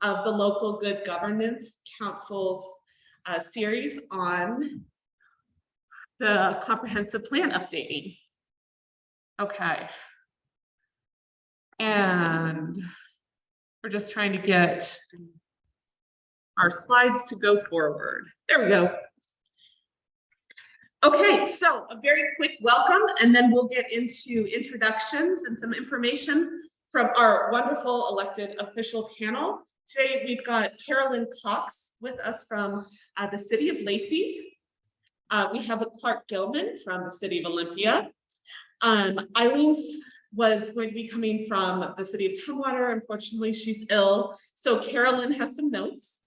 of the Local Good Governance Council's series on the comprehensive plan updating. Okay. And we're just trying to get our slides to go forward. There we go. Okay, so a very quick welcome, and then we'll get into introductions and some information from our wonderful elected official panel. Today, we've got Carolyn Cox with us from the city of Lacey. We have Clark Gilman from the city of Olympia. Eileen's was going to be coming from the city of Tumwater. Unfortunately, she's ill. So Carolyn has some notes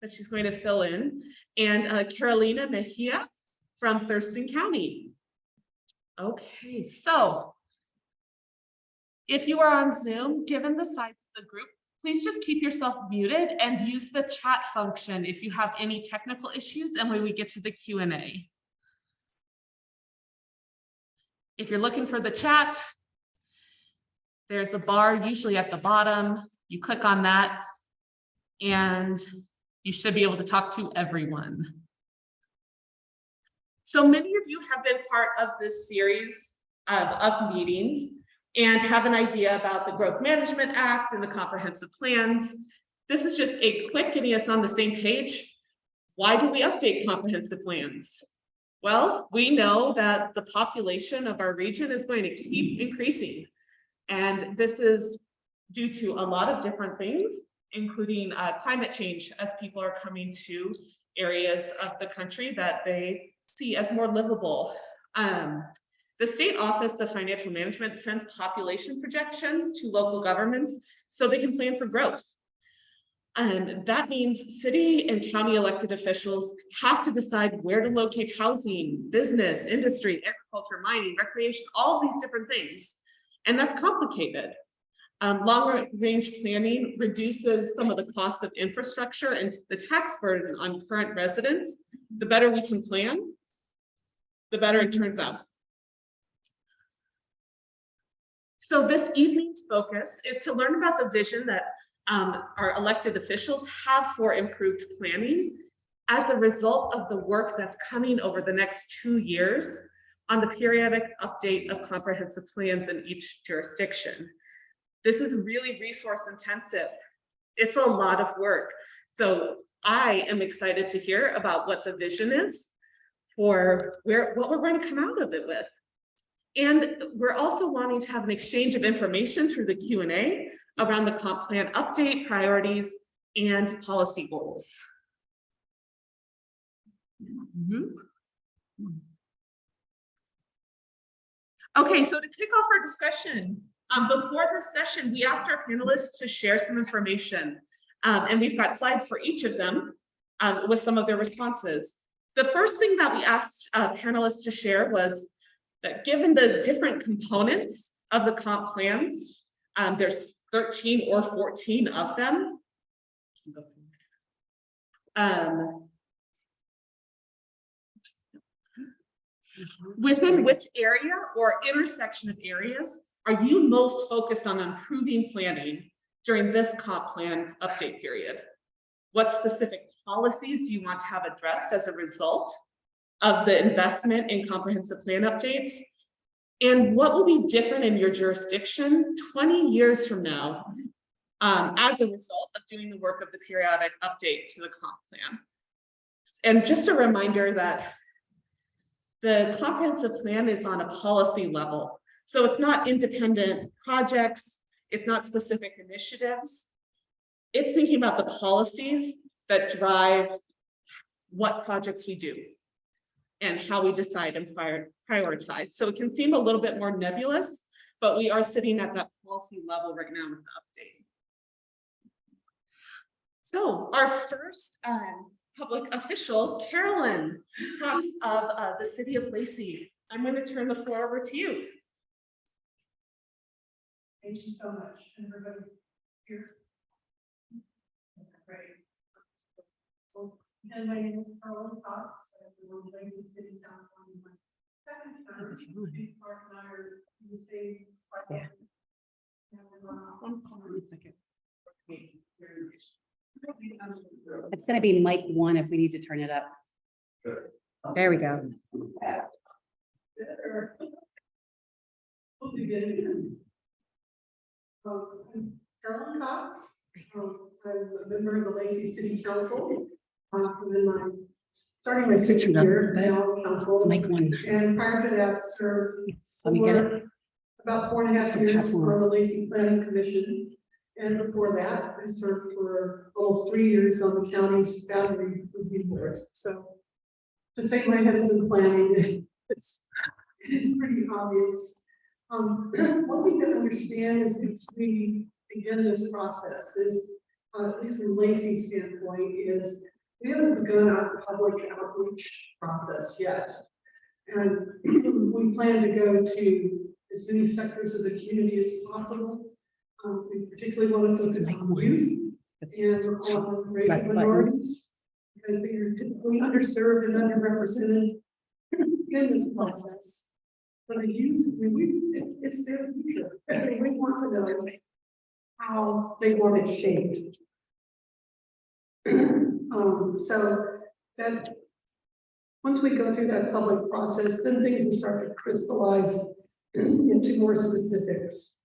that she's going to fill in. And Carolina Mejia from Thurston County. Okay, so if you are on Zoom, given the size of the group, please just keep yourself muted and use the chat function if you have any technical issues and when we get to the Q&A. If you're looking for the chat, there's a bar usually at the bottom. You click on that and you should be able to talk to everyone. So many of you have been part of this series of meetings and have an idea about the Growth Management Act and the comprehensive plans. This is just a quick getting us on the same page. Why do we update comprehensive plans? Well, we know that the population of our region is going to keep increasing. And this is due to a lot of different things, including climate change, as people are coming to areas of the country that they see as more livable. The State Office of Financial Management sends population projections to local governments so they can plan for growth. That means city and county elected officials have to decide where to locate housing, business, industry, agriculture, mining, recreation, all of these different things. And that's complicated. Long-range planning reduces some of the costs of infrastructure and the tax burden on current residents. The better we can plan, the better it turns out. So this evening's focus is to learn about the vision that our elected officials have for improved planning as a result of the work that's coming over the next 2 years on the periodic update of comprehensive plans in each jurisdiction. This is really resource intensive. It's a lot of work. So I am excited to hear about what the vision is for what we're going to come out of it with. And we're also wanting to have an exchange of information through the Q&A around the comp plan update, priorities, and policy goals. Okay, so to kick off our discussion, before this session, we asked our panelists to share some information, and we've got slides for each of them with some of their responses. The first thing that we asked panelists to share was that given the different components of the comp plans, there's 13 or 14 of them. Within which area or intersection of areas are you most focused on improving planning during this comp plan update period? What specific policies do you want to have addressed as a result of the investment in comprehensive plan updates? And what will be different in your jurisdiction 20 years from now as a result of doing the work of the periodic update to the comp plan? And just a reminder that the comprehensive plan is on a policy level. So it's not independent projects, it's not specific initiatives. It's thinking about the policies that drive what projects we do and how we decide and prioritize. So it can seem a little bit more nebulous, but we are sitting at that policy level right now with the update. So our first public official, Carolyn Cox of the city of Lacey. I'm going to turn the floor over to you. Thank you so much, everybody here. Great. And my name is Carolyn Cox. I'm the Lacey City Council in my second term. Mark and I are in the same project. One second. It's gonna be mic 1 if we need to turn it up. There we go. We'll begin. I'm Carolyn Cox. I'm a member of the Lacey City Council. Starting my sixth year now on council. Mic 1. And prior to that, served Let me get it. for about 4.5 years on the Lacey Planning Commission. And before that, I served for almost 3 years on the county's boundary review board. So to say my head is in planning, it's pretty obvious. What we can understand is as we begin this process is, at least from Lacey's standpoint, is we haven't begun our public outreach process yet. And we plan to go to as many sectors of the community as possible. We particularly want to focus on youth and on racial minorities because they are typically underserved and underrepresented in this process. For the youth, it's their future. We want to know how they want it shaped. So that once we go through that public process, then things will start to crystallize into more specifics.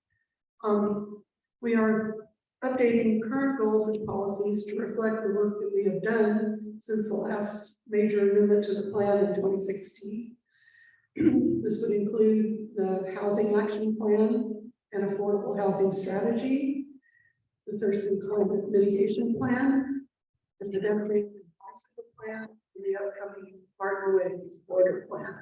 We are updating current goals and policies to reflect the work that we have done since the last major amendment to the plan in 2016. This would include the Housing Action Plan and Affordable Housing Strategy, the Thurston Climate Mitigation Plan, the Pedestrian and Bicycle Plan, and the upcoming Martinwood Border Plan.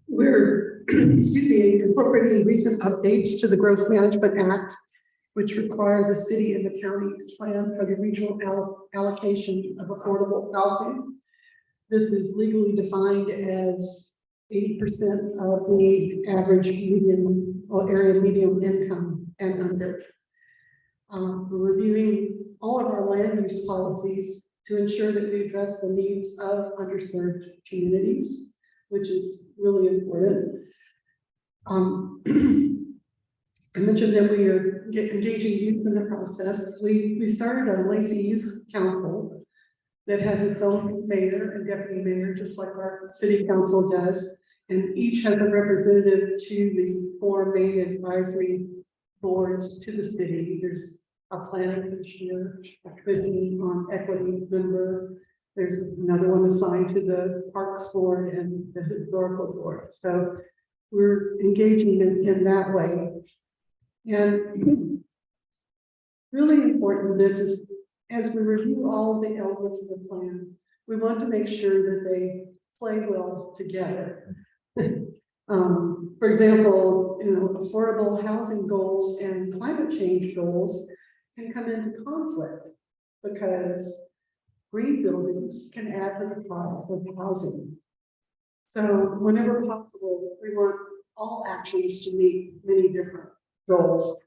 We're, incorporating recent updates to the Growth Management Act, which require the city and the county to plan for the regional allocation of affordable housing. This is legally defined as 80% of the average median or area medium income and under. We're reviewing all of our land use policies to ensure that we address the needs of underserved communities, which is really important. I mentioned that we are engaging youth in the process. We started a Lacey Youth Council that has its own mayor and deputy mayor, just like our city council does, and each has a representative to the 4 main advisory boards to the city. There's a planning commissioner, a committee on equity member. There's another one assigned to the Parks Board and the Historical Board. So we're engaging in that way. And really important, this is, as we review all the elements of the plan, we want to make sure that they play well together. For example, affordable housing goals and climate change goals can come into conflict because green buildings can add to the cost of housing. So whenever possible, we want all actions to meet many different goals.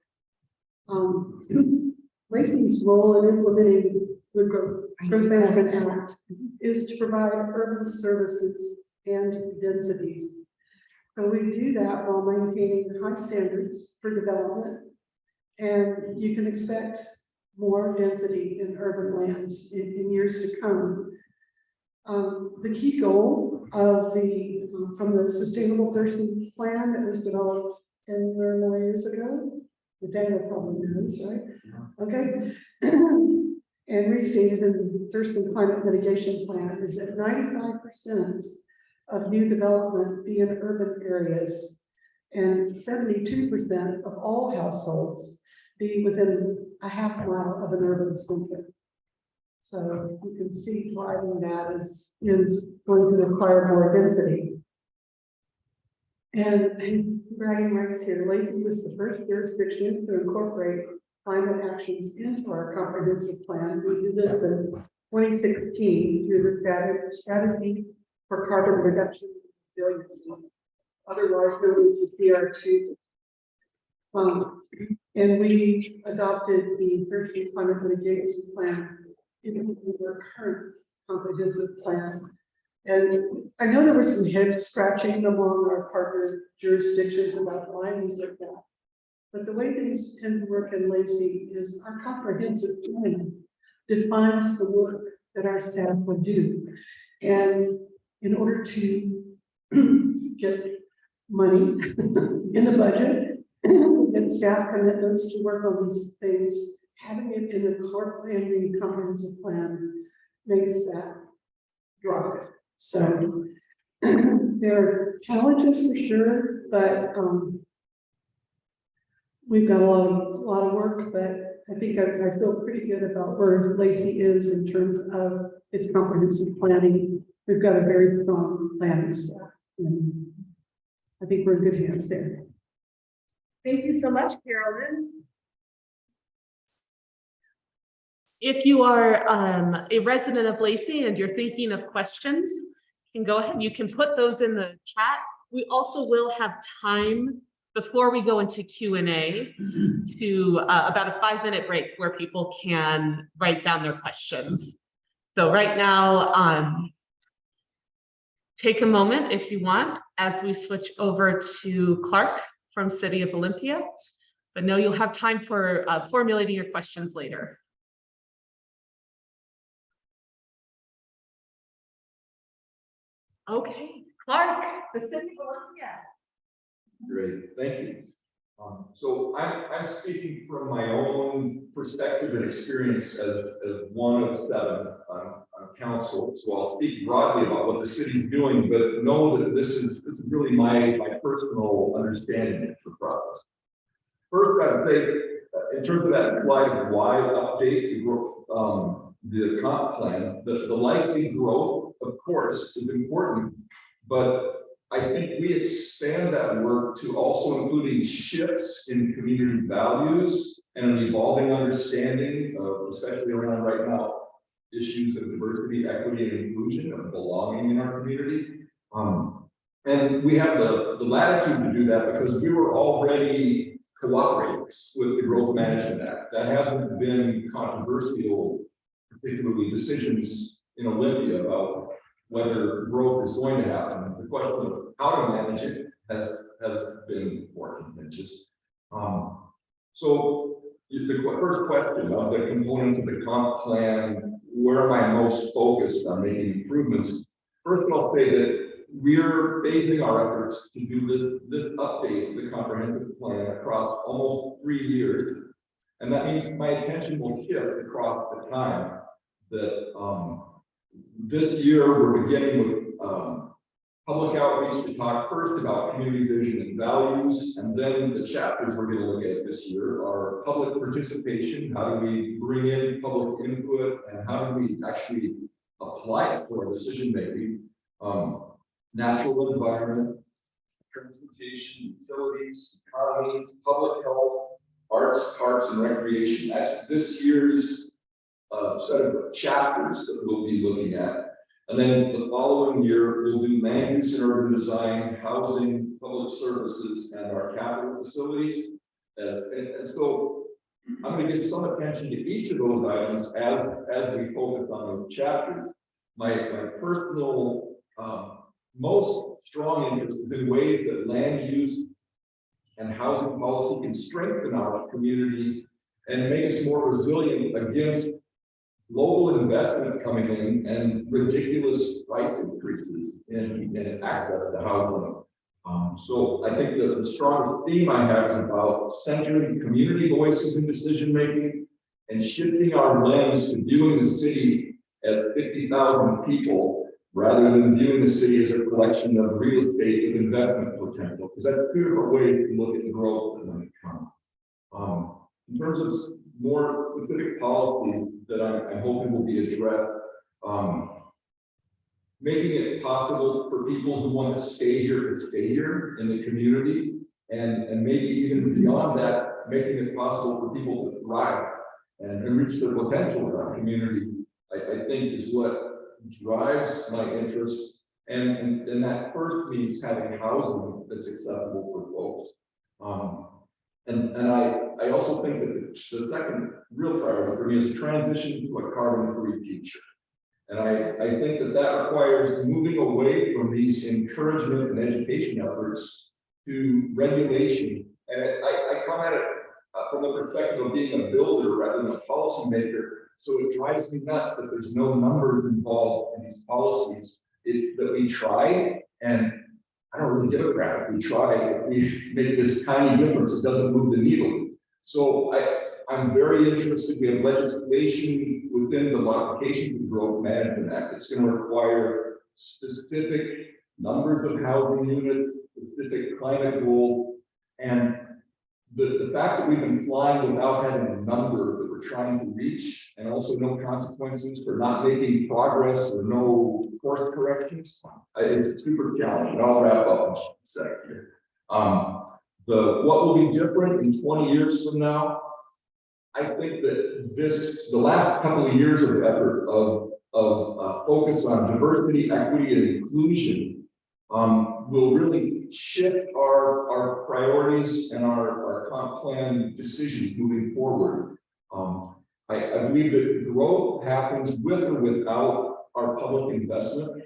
Lacey's role in implementing the Growth Management Act is to provide urban services and densities. So we do that while maintaining high standards for development, and you can expect more density in urban lands in years to come. The key goal of from the Sustainable Thurston Plan that was developed 10 or more years ago, Daniel probably knows, right? Okay. And restated in the Thurston Climate Mitigation Plan is that 95% of new development be in urban areas and 72% of all households be within a half mile of an urban center. So you can see driving that is going to require more density. And bragging rights here, Lacey was the first jurisdiction to incorporate climate actions into our comprehensive plan. We did this in 2016 through the strategy for carbon reduction and resiliency, otherwise known as the CR2. And we adopted the Thurston Climate Mitigation Plan in our current comprehensive plan. And I know there was some head scratching among our partner jurisdictions about why we did that. But the way things tend to work in Lacey is our comprehensive plan defines the work that our staff would do. And in order to get money in the budget and staff commitments to work on these things, having it in the comprehensive plan makes that drive. So there are challenges for sure, but we've got a lot of work, but I think I feel pretty good about where Lacey is in terms of its comprehensive planning. We've got a very strong planning staff, and I think we're in good hands there. Thank you so much, Carolyn. If you are a resident of Lacey and you're thinking of questions, you can go ahead, you can put those in the chat. We also will have time before we go into Q&A to about a 5-minute break where people can write down their questions. So right now, take a moment if you want as we switch over to Clark from City of Olympia, but no, you'll have time for formulating your questions later. Okay, Clark, the City of Olympia. Great, thank you. So I'm speaking from my own perspective and experience as one of 7 on council. So I'll speak broadly about what the city is doing, but know that this is really my personal understanding of the process. First, I'd say in terms of that slide, why update the comp plan, the likely growth, of course, is important, but I think we expand that work to also including shifts in community values and an evolving understanding of, especially around right now, issues of diversity, equity, and inclusion, of belonging in our community. And we have the latitude to do that because we were already cooperators with the Growth Management Act. That hasn't been controversial, particularly decisions in Olympia about whether growth is going to happen. The question of how to manage it has been important. And just so the first question of the components of the comp plan, where am I most focused on making improvements? First, I'll say that we're basing our efforts to do this update of the comprehensive plan across almost 3 years. And that means my attention will shift across the time that this year we're beginning with public outreach to talk first about community vision and values, and then the chapters we're going to look at this year are public participation. How do we bring in public input, and how do we actually apply it to our decision making? Natural environment, transportation, utilities, economy, public health, arts, parks, and recreation. That's this year's set of chapters that we'll be looking at. And then the following year, we'll do land use and urban design, housing, public services, and our capital facilities. And so I'm going to give some attention to each of those items as we focus on those chapters. My personal most strong interest is in ways that land use and housing policy can strengthen our community and make us more resilient against global investment coming in and ridiculous price increases in access to housing. So I think the strongest theme I have is about centering community voices in decision making and shifting our lens to viewing the city as 50,000 people rather than viewing the city as a collection of real estate with investment potential, because that's 2 different ways to look at the growth when it comes. In terms of more specific policies that I'm hoping will be addressed, making it possible for people who want to stay here to stay here in the community, and maybe even beyond that, making it possible for people to thrive and reach their potential in our community, I think is what drives my interest. And that first means having housing that's accessible for folks. And I also think that the second real priority for me is a transition to a carbon-free future. And I think that requires moving away from these encouragement and education efforts to regulation. And I come at it from the perspective of being a builder rather than a policymaker. So it drives me nuts that there's no numbers involved in these policies. It's that we try, and I don't really give a crap if we try. If we make this tiny difference, it doesn't move the needle. So I'm very interested. We have legislation within the modification of the Growth Management Act. It's going to require specific numbers of housing units, specific climate goals, and the fact that we've been flying without having a number that we're trying to reach, and also no consequences for not making progress or no course corrections, it's super challenging. I'll wrap up in a second here. What will be different in 20 years from now? I think that the last couple of years of effort of focus on diversity, equity, and inclusion will really shift our priorities and our comp plan decisions moving forward. I believe that growth happens with or without our public investment.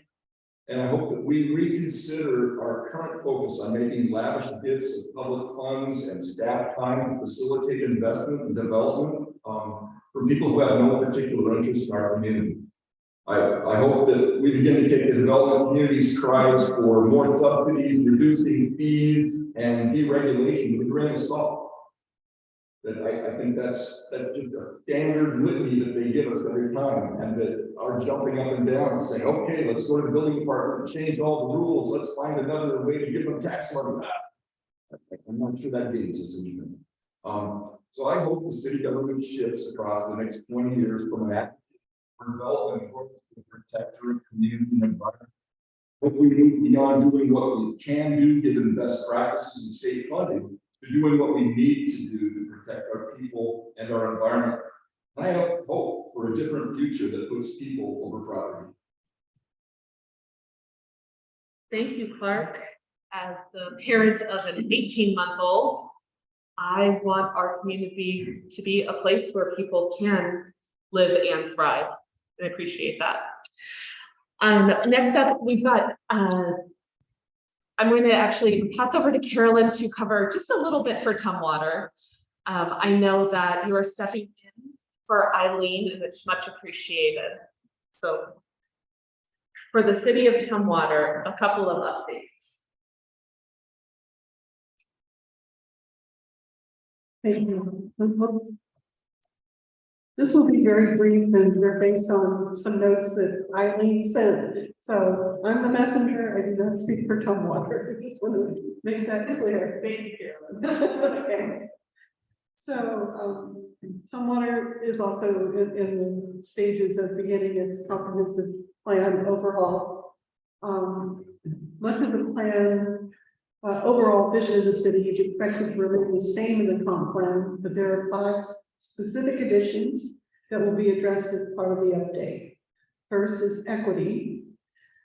And I hope that we reconsider our current focus on making lavish gifts of public funds and staff time to facilitate investment and development for people who have no particular interest in our community. I hope that we begin to take the development community's cries for more subsidies, reducing fees, and deregulation with a grain of salt. That I think that's just a standard litany that they give us every time, and that are jumping up and down and saying, okay, let's go to the building department and change all the rules. Let's find another way to give them tax money back. I'm not sure that gains us anything. So I hope the city government shifts across the next 20 years from an act for development to protect our community and environment. Hope we move beyond doing what we can do given best practices and state funding to doing what we need to do to protect our people and our environment. And I hope for a different future that puts people over property. Thank you, Clark. As the parent of an 18-month-old, I want our community to be a place where people can live and thrive. I appreciate that. Next up, we've got, I'm going to actually pass over to Carolyn to cover just a little bit for Tumwater. I know that you are stepping in for Eileen, and it's much appreciated. So for the city of Tumwater, a couple of updates. Thank you. This will be very brief, and they're based on some notes that Eileen sent. So I'm the messenger. I do not speak for Tumwater. I just want to make that clear. Thank you. Okay. So Tumwater is also in the stages of beginning its comprehensive plan overhaul. Much of the plan, overall vision of the city is expected to remain the same in the comp plan, but there are 5 specific additions that will be addressed as part of the update. First is equity.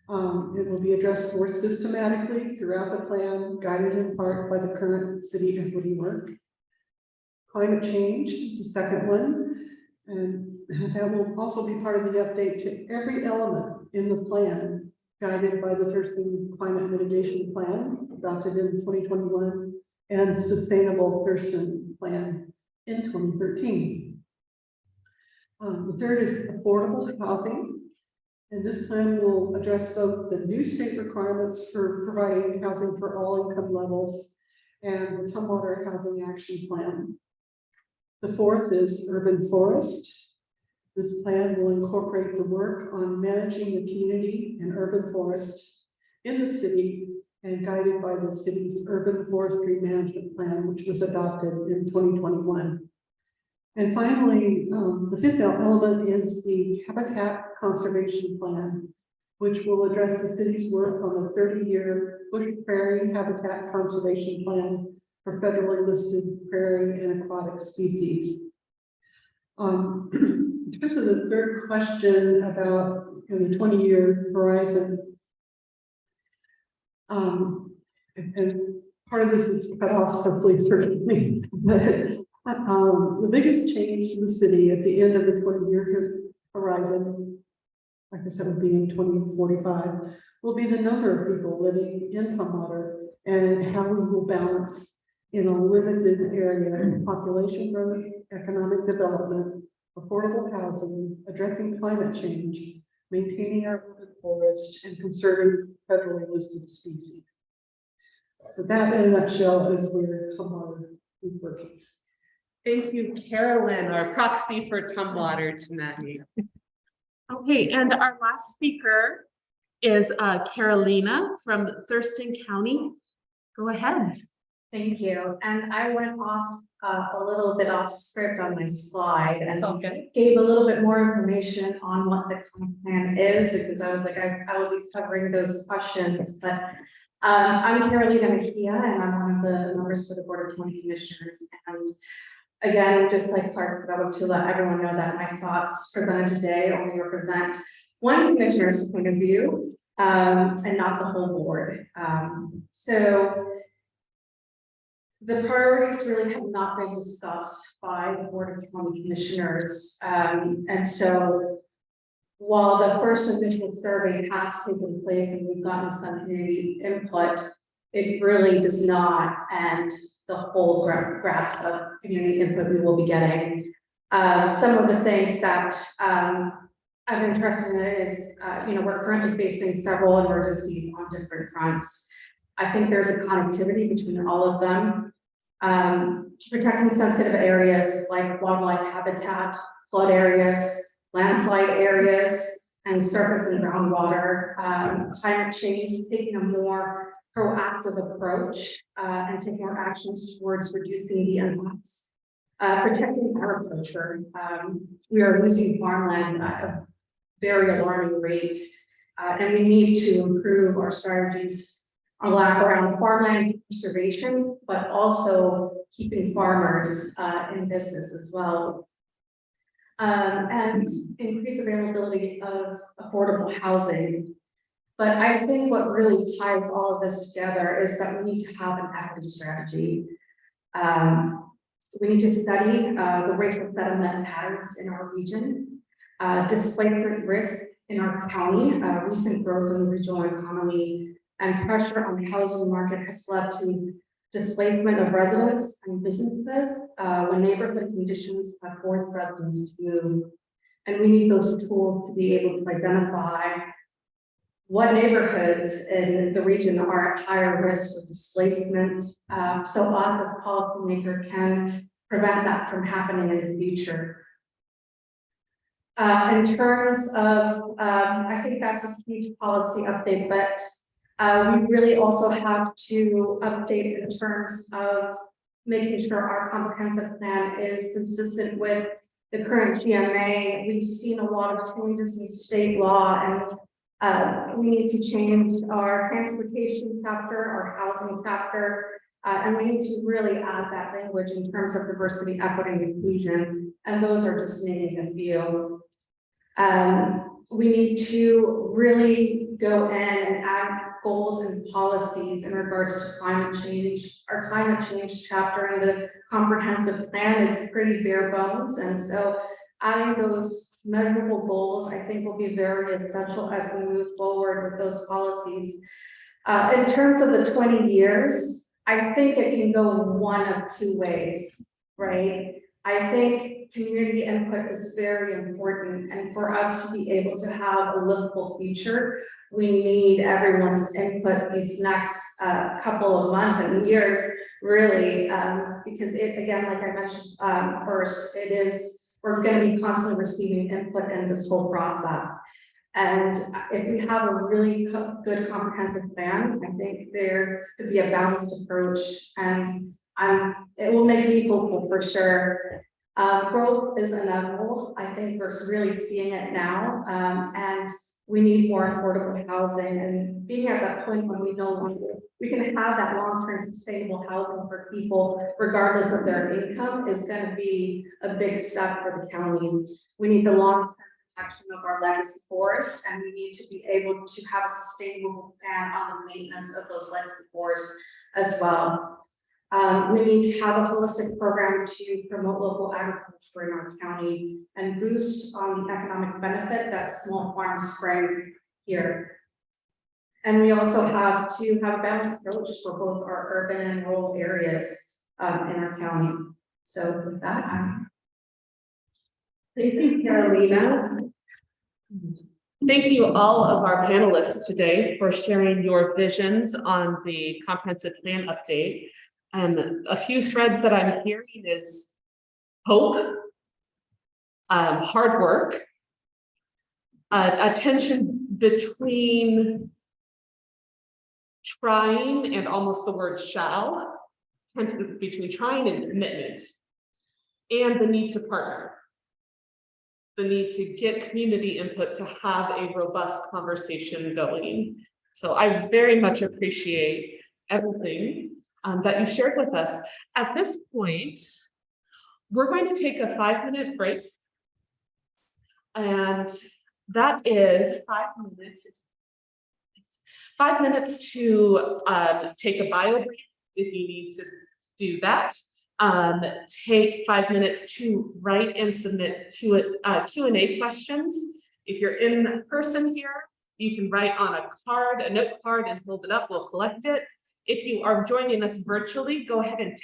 It will be addressed more systematically throughout the plan, guided in part by the current city equity work. Climate change is the second one, and that will also be part of the update to every element in the plan, guided by the Thurston Climate Mitigation Plan, adopted in 2021, and Sustainable Thurston Plan in 2013. The third is affordable housing, and this plan will address both the new state requirements for providing housing for all income levels and the Tumwater Housing Action Plan. The fourth is urban forest. This plan will incorporate the work on managing the community and urban forest in the city and guided by the city's urban forestry management plan, which was adopted in 2021. And finally, the fifth element is the habitat conservation plan, which will address the city's work on the 30-year bush prairie habitat conservation plan for federally listed prairie and aquatic species. In terms of the third question about the 20-year horizon, and part of this is cut off, so please forgive me. The biggest change to the city at the end of the 20-year horizon, like I said, would be in 2045, will be the number of people living in Tumwater and how we will balance in a limited area, population growth, economic development, affordable housing, addressing climate change, maintaining our urban forest, and conserving federally listed species. So that in a nutshell is where Tumwater is working. Thank you, Carolyn, our proxy for Tumwater tonight. Okay, and our last speaker is Carolina from Thurston County. Go ahead. Thank you. And I went off a little bit off script on my slide and Okay. gave a little bit more information on what the comp plan is, because I was like, I will be covering those questions, but I'm Carolina Mejia, and I'm one of the members for the Board of County Commissioners. And again, just like Clark, I want to let everyone know that my thoughts presented today only represent one commissioner's point of view, and not the whole board. So the priorities really have not been discussed by the Board of County Commissioners. And so while the first initial survey has taken place and we've gotten some community input, it really does not end the whole grasp of community input we will be getting. Some of the things that I'm interested in is, we're currently facing several emergencies on different fronts. I think there's a connectivity between all of them. Protecting sensitive areas like wildlife habitat, flood areas, landslide areas, and surface and groundwater, climate change, taking a more proactive approach and taking more actions towards reducing the impacts. Protecting agriculture. We are losing farmland at a very alarming rate, and we need to improve our strategies around farmland conservation, but also keeping farmers in business as well. And increase availability of affordable housing. But I think what really ties all of this together is that we need to have an equity strategy. We need to study the racial settlement patterns in our region, displacement risk in our county, recent growth in the regional economy, and pressure on the housing market has led to displacement of residents and businesses when neighborhood conditions have forced residents to move. And we need those tools to be able to identify what neighborhoods in the region are at higher risk of displacement, so us as policymakers can prevent that from happening in the future. In terms of, I think that's a huge policy update, but we really also have to update in terms of making sure our comprehensive plan is consistent with the current GMA. We've seen a lot of changes in state law, and we need to change our transportation chapter, our housing chapter, and we need to really add that language in terms of diversity, equity, and inclusion. And those are just naming a few. We need to really go in and add goals and policies in regards to climate change. Our climate change chapter in the comprehensive plan is pretty bare bones. And so adding those measurable goals, I think, will be very essential as we move forward with those policies. In terms of the 20 years, I think it can go one of two ways, right? I think community input is very important, and for us to be able to have a livable future, we need everyone's input these next couple of months and years, really, because it, again, like I mentioned first, we're going to be constantly receiving input in this whole process. And if we have a really good comprehensive plan, I think there could be a balanced approach, and it will make me hopeful for sure. Growth is inevitable. I think we're really seeing it now, and we need more affordable housing. And being at that point when we know we can have that long-term sustainable housing for people, regardless of their income, is going to be a big step for the county. We need the long-term protection of our legacy forests, and we need to be able to have a sustainable plan on the maintenance of those legacy forests as well. We need to have a holistic program to promote local agriculture in our county and boost the economic benefit that small farms bring here. And we also have to have a balanced approach for both our urban and rural areas. in our county. So with that, thank you, Carolina. Thank you all of our panelists today for sharing your visions on the comprehensive plan update. A few threads that I'm hearing is hope, hard work, a tension between trying and almost the word shall, tension between trying and commitment, and the need to partner. The need to get community input to have a robust conversation going. So I very much appreciate everything that you shared with us. At this point, we're going to take a 5-minute break. And that is 5 minutes. 5 minutes to take a bio break if you need to do that. Take 5 minutes to write and submit to Q&A questions. If you're in person here, you can write on a card, a note card, and hold it up. We'll collect it. If you are joining us virtually, go ahead and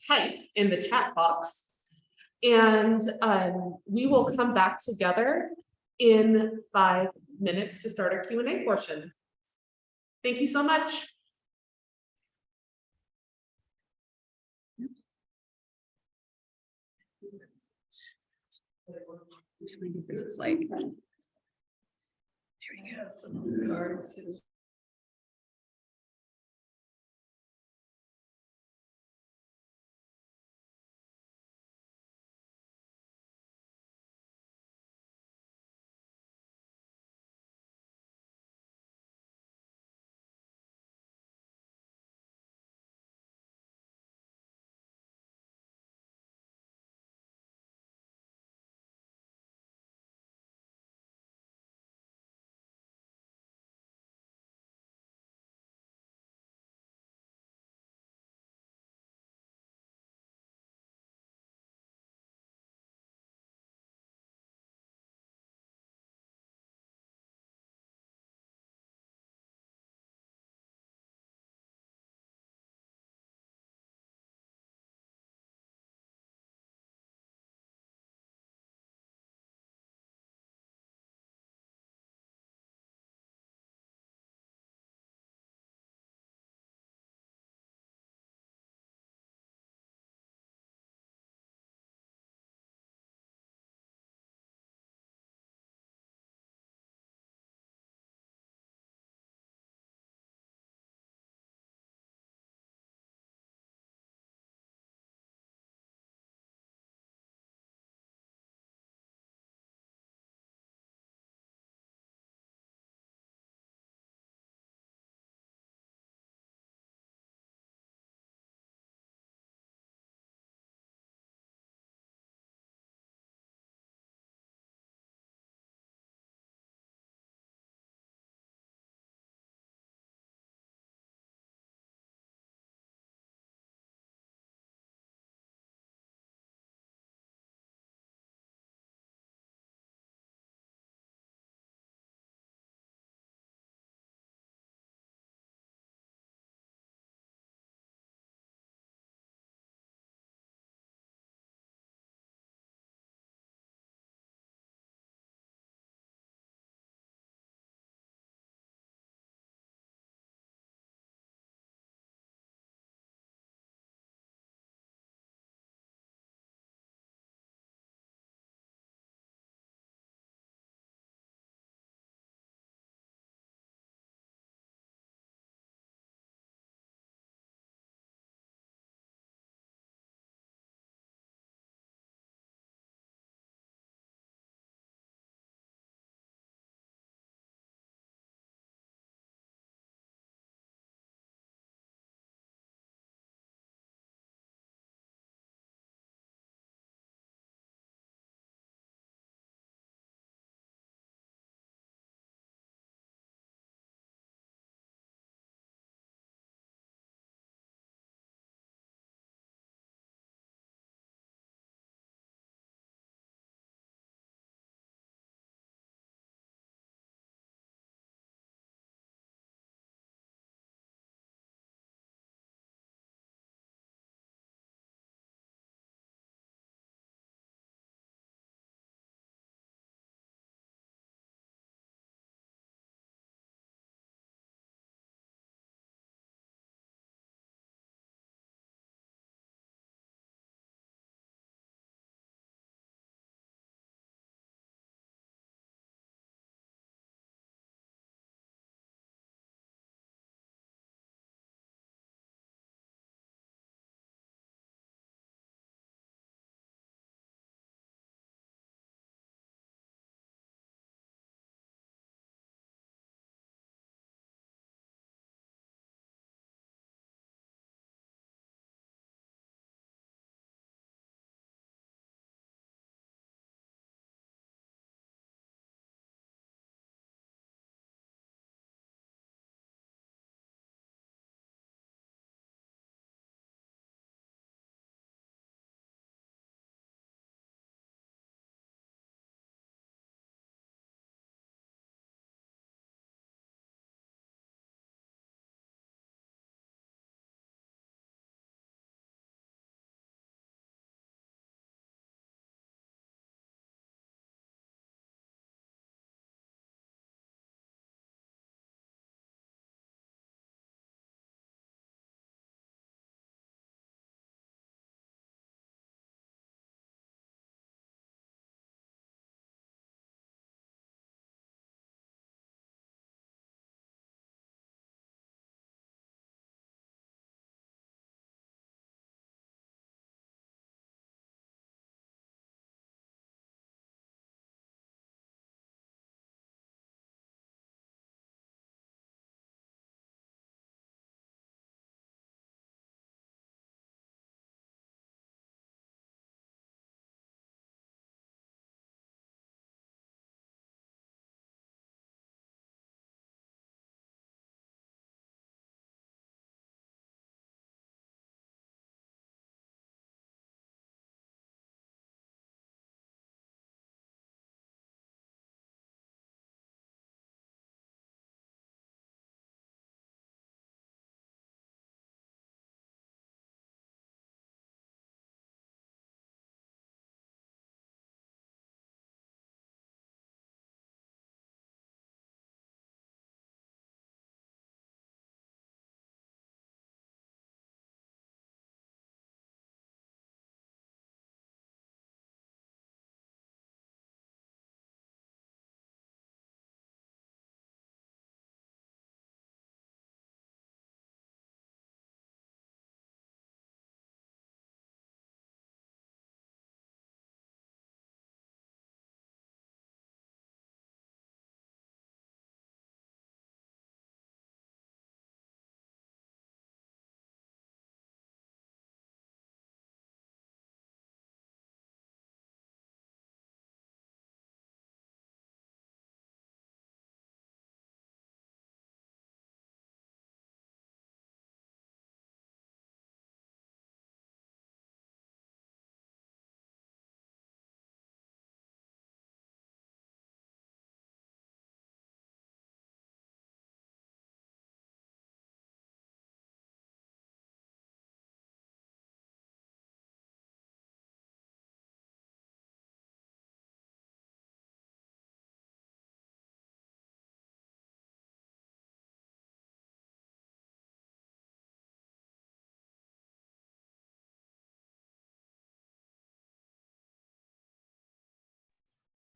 type in the chat box. And we will come back together in 5 minutes to start our Q&A portion. Thank you so much. This is like.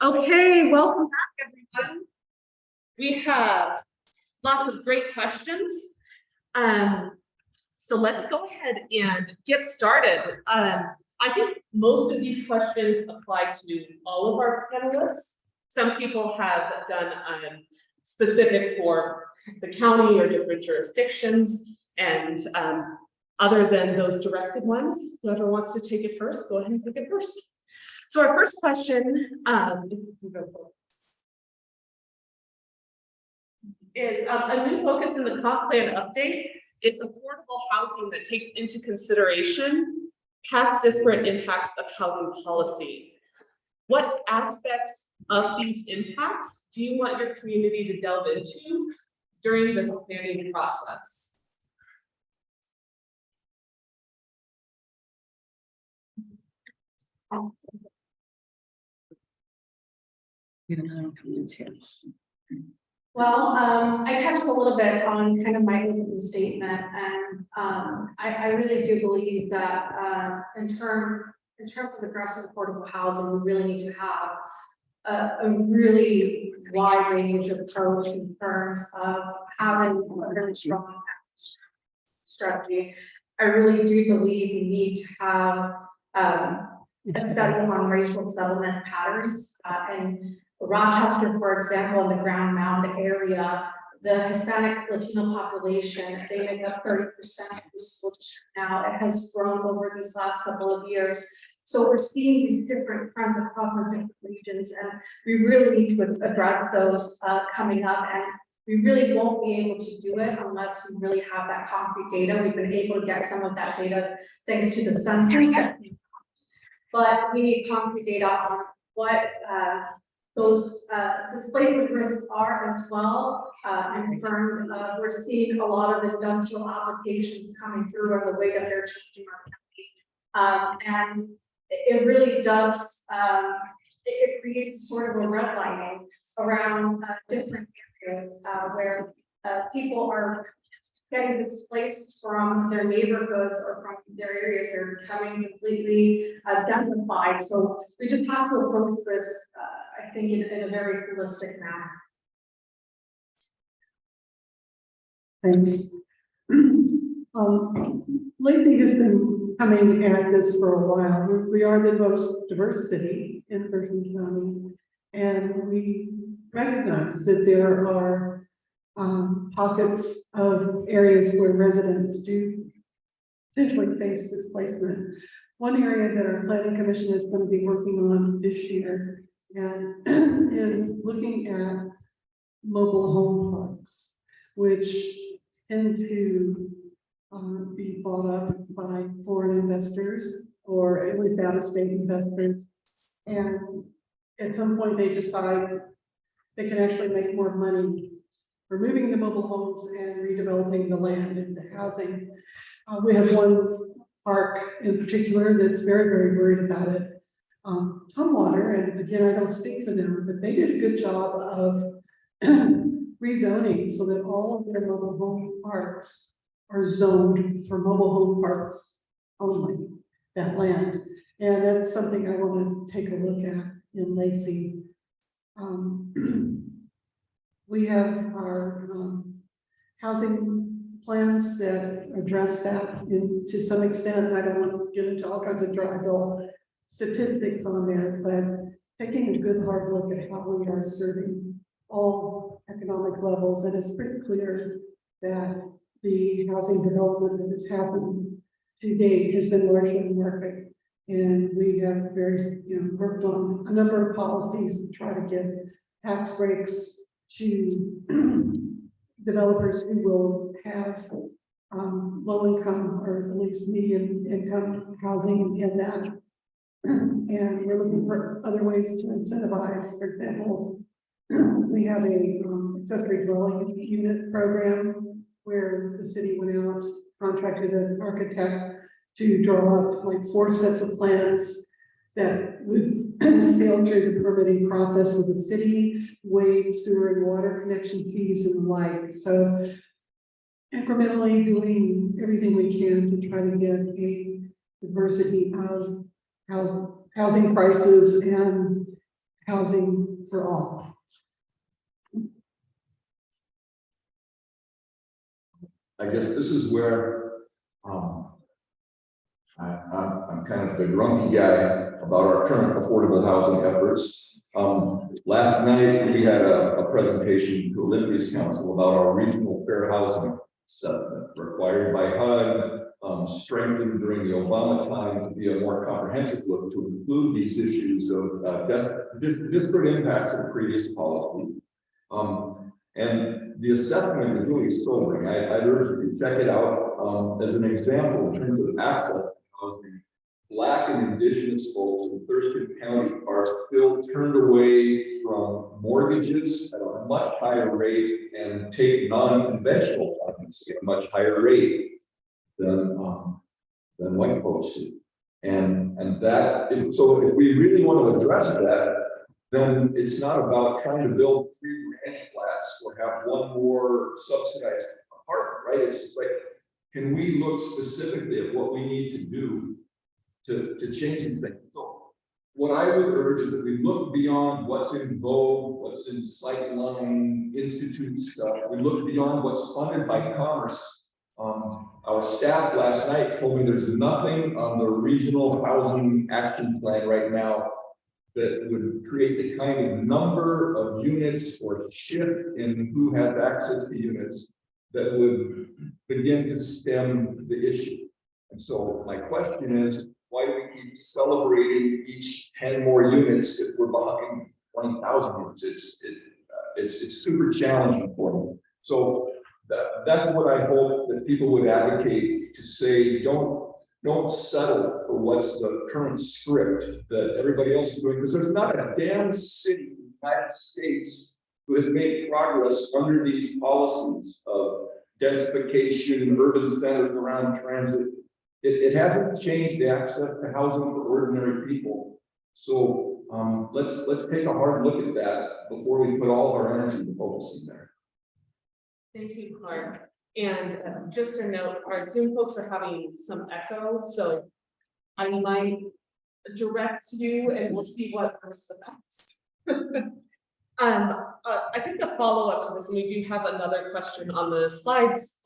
Okay, welcome back, everyone. We have lots of great questions. So let's go ahead and get started. I think most of these questions apply to all of our panelists. Some people have done specific for the county or different jurisdictions, and other than those directed ones, whoever wants to take it first, go ahead and take it first. So our first question is a new focus in the comp plan update is affordable housing that takes into consideration past disparate impacts of housing policy. What aspects of these impacts do you want your community to delve into during this planning process? We have another one coming in too. Well, I touched a little bit on kind of my opening statement, and I really do believe that in terms of addressing affordable housing, we really need to have a really wide range of approach in terms of having a really strong strategy. I really do believe we need to have a study on racial settlement patterns in Rochester, for example, in the Ground Mound area, the Hispanic Latino population, they make up 30% of the school district now. It has grown over these last couple of years. So we're seeing these different trends across our different regions, and we really need to address those coming up. And we really won't be able to do it unless we really have that concrete data. We've been able to get some of that data thanks to the census, but we need concrete data on what those displacement risks are as well. In terms of, we're seeing a lot of industrial applications coming through on the way that they're changing our county. And it really does, it creates sort of a redlining around different areas where people are getting displaced from their neighborhoods or from their areas. They're becoming completely gentrified. So we just have to approach this, I think, in a very holistic manner. Thanks. Lacey has been coming at this for a while. We are the most diverse city in Thurston County, and we recognize that there are pockets of areas where residents do potentially face displacement. One area that our planning commission is going to be working on this year and is looking at mobile home parks, which tend to be bought up by foreign investors or at least out-of-state investors. And at some point they decide they can actually make more money removing the mobile homes and redeveloping the land into housing. We have one park in particular that's very, very worried about it. Tumwater, and again, I don't speak for them, but they did a good job of rezoning so that all of their mobile home parks are zoned for mobile home parks only, that land. And that's something I want to take a look at in Lacey. We have our housing plans that address that to some extent. I don't want to get into all kinds of dry bill statistics on there, but taking a good hard look at how we are serving all economic levels. And it's pretty clear that the housing development that has happened to date has been largely market. And we have worked on a number of policies to try to give tax breaks to developers who will have low income or at least medium income housing in that. And we're looking for other ways to incentivize. For example, we have a accessory dwelling unit program where the city went out, contracted an architect to draw up like 4 sets of plans that would sail through the permitting process with the city, waive sewer and water connection fees and the like. So incrementally doing everything we can to try to get a diversity of housing prices and housing for all. I guess this is where, I'm kind of the grumpy guy about our current affordable housing efforts. Last night, we had a presentation to Olympia's Council about our regional fair housing assessment required by HUD, strengthened during the Obama time to be a more comprehensive look to include these issues of disparate impacts of previous policy. And the assessment is really sobering. I'd urge you to check it out. As an example, in terms of access to housing, Black and Indigenous folks in Thurston County are still turned away from mortgages at a much higher rate and take non-conventional financing at a much higher rate than white folks do. And that, so if we really want to address that, then it's not about trying to build 3 granny flats or have one more subsidized apartment, right? It's just like, can we look specifically at what we need to do to change these things? So what I would urge is that we look beyond what's in vogue, what's in Sightline Institute stuff. We look beyond what's funded by Commerce. Our staff last night told me there's nothing on the regional housing action plan right now that would create the kind of number of units or shift in who has access to units that would begin to stem the issue. And so my question is, why do we keep celebrating each 10 more units if we're behind 20,000 units? It's super challenging for me. So that's what I hope that people would advocate, to say, don't settle for what's the current script that everybody else is doing, because there's not a damn city in the United States who has made progress under these policies of densification, urban centers around transit. It hasn't changed the access to housing for ordinary people. So let's take a hard look at that before we put all of our energy into focusing there. Thank you, Clark. And just a note, our Zoom folks are having some echo, so I might direct you and we'll see what works the best. I think the follow-up to this, and we do have another question on the slides,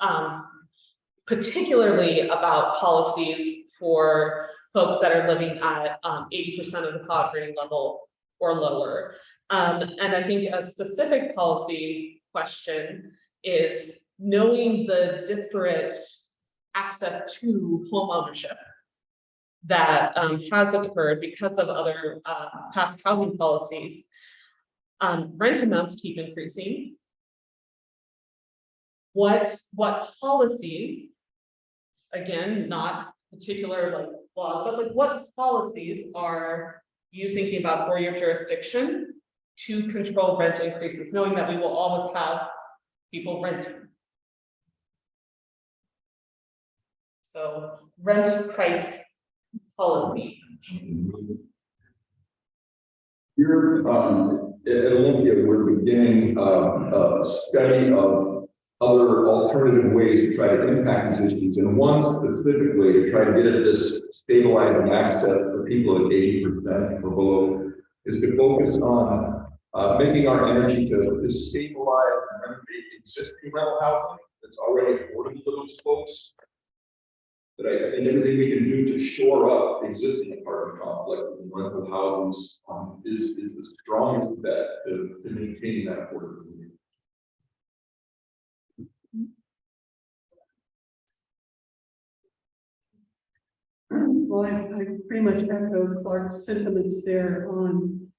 particularly about policies for folks that are living at 80% of the poverty level or lower. And I think a specific policy question is knowing the disparate access to home ownership that has occurred because of other past housing policies. Rent amounts keep increasing. What policies, again, not particular like law, but like what policies are you thinking about for your jurisdiction to control rent increases, knowing that we will always have people renting? So rent price policy. Here at Olympia, we're beginning a study of other alternative ways to try to impact these issues, and one specifically to try to get at this stabilizing access for people at 80% or below is to focus on making our energy to stabilize and renovate existing rental housing that's already affordable to those folks. But I think everything we can do to shore up existing apartment complexes and rental houses is the strongest bet to maintain that affordability. Well, I pretty much echo Clark's sentiments there on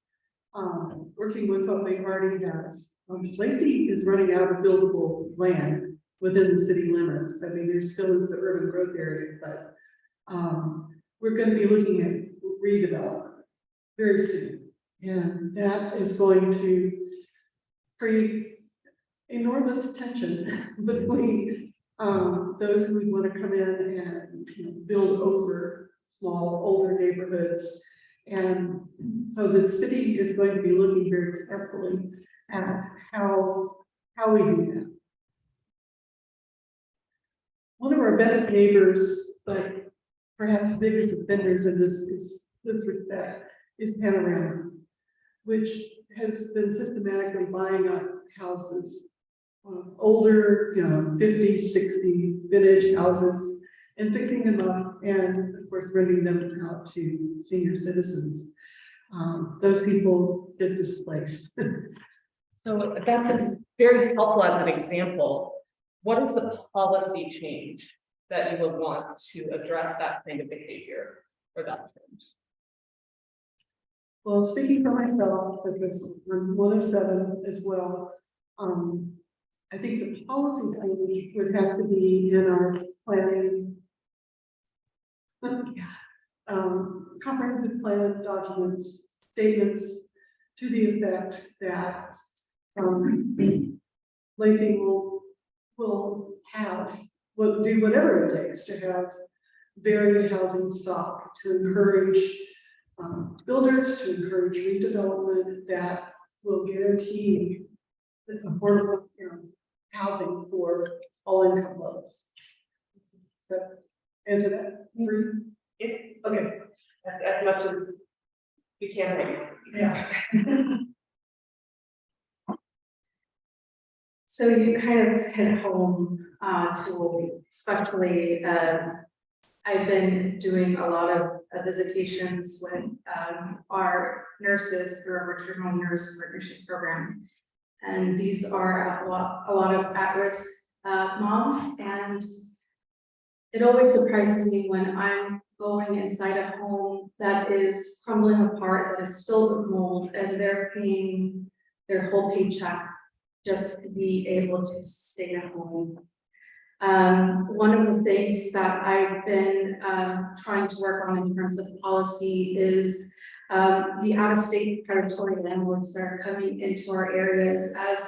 working with what we already have. Lacey is running out of buildable land within the city limits. I mean, there still is the urban growth area, but we're going to be looking at redevelopment very soon. And that is going to create enormous tension between those who would want to come in and build over small, older neighborhoods. And so the city is going to be looking very carefully at how we do that. One of our best neighbors, but perhaps biggest offenders in this respect, is Panorama. which has been systematically buying up houses. Older, 50, 60 vintage houses and fixing them up and of course renting them out to senior citizens. Those people get displaced. So that's very helpful as an example. What is the policy change that you would want to address that kind of behavior or that trend? Well, speaking for myself, because I'm one of 7 as well, I think the policy change would have to be in our planning. Comprehensive plan documents, statements to the effect that Lacey will do whatever it takes to have varied housing stock to encourage builders, to encourage redevelopment that will guarantee affordable, housing for all income levels. So, answer that? Okay. As much as we can. Right? Yeah. So you kind of hit home to, especially, I've been doing a lot of visitations with our nurses through our return home nurse partnership program. And these are a lot of at-risk moms, and it always surprises me when I'm going inside a home that is crumbling apart, that is filled with mold, and they're paying their whole paycheck just to be able to stay at home. One of the things that I've been trying to work on in terms of policy is the out-of-state predatory landlords that are coming into our areas, as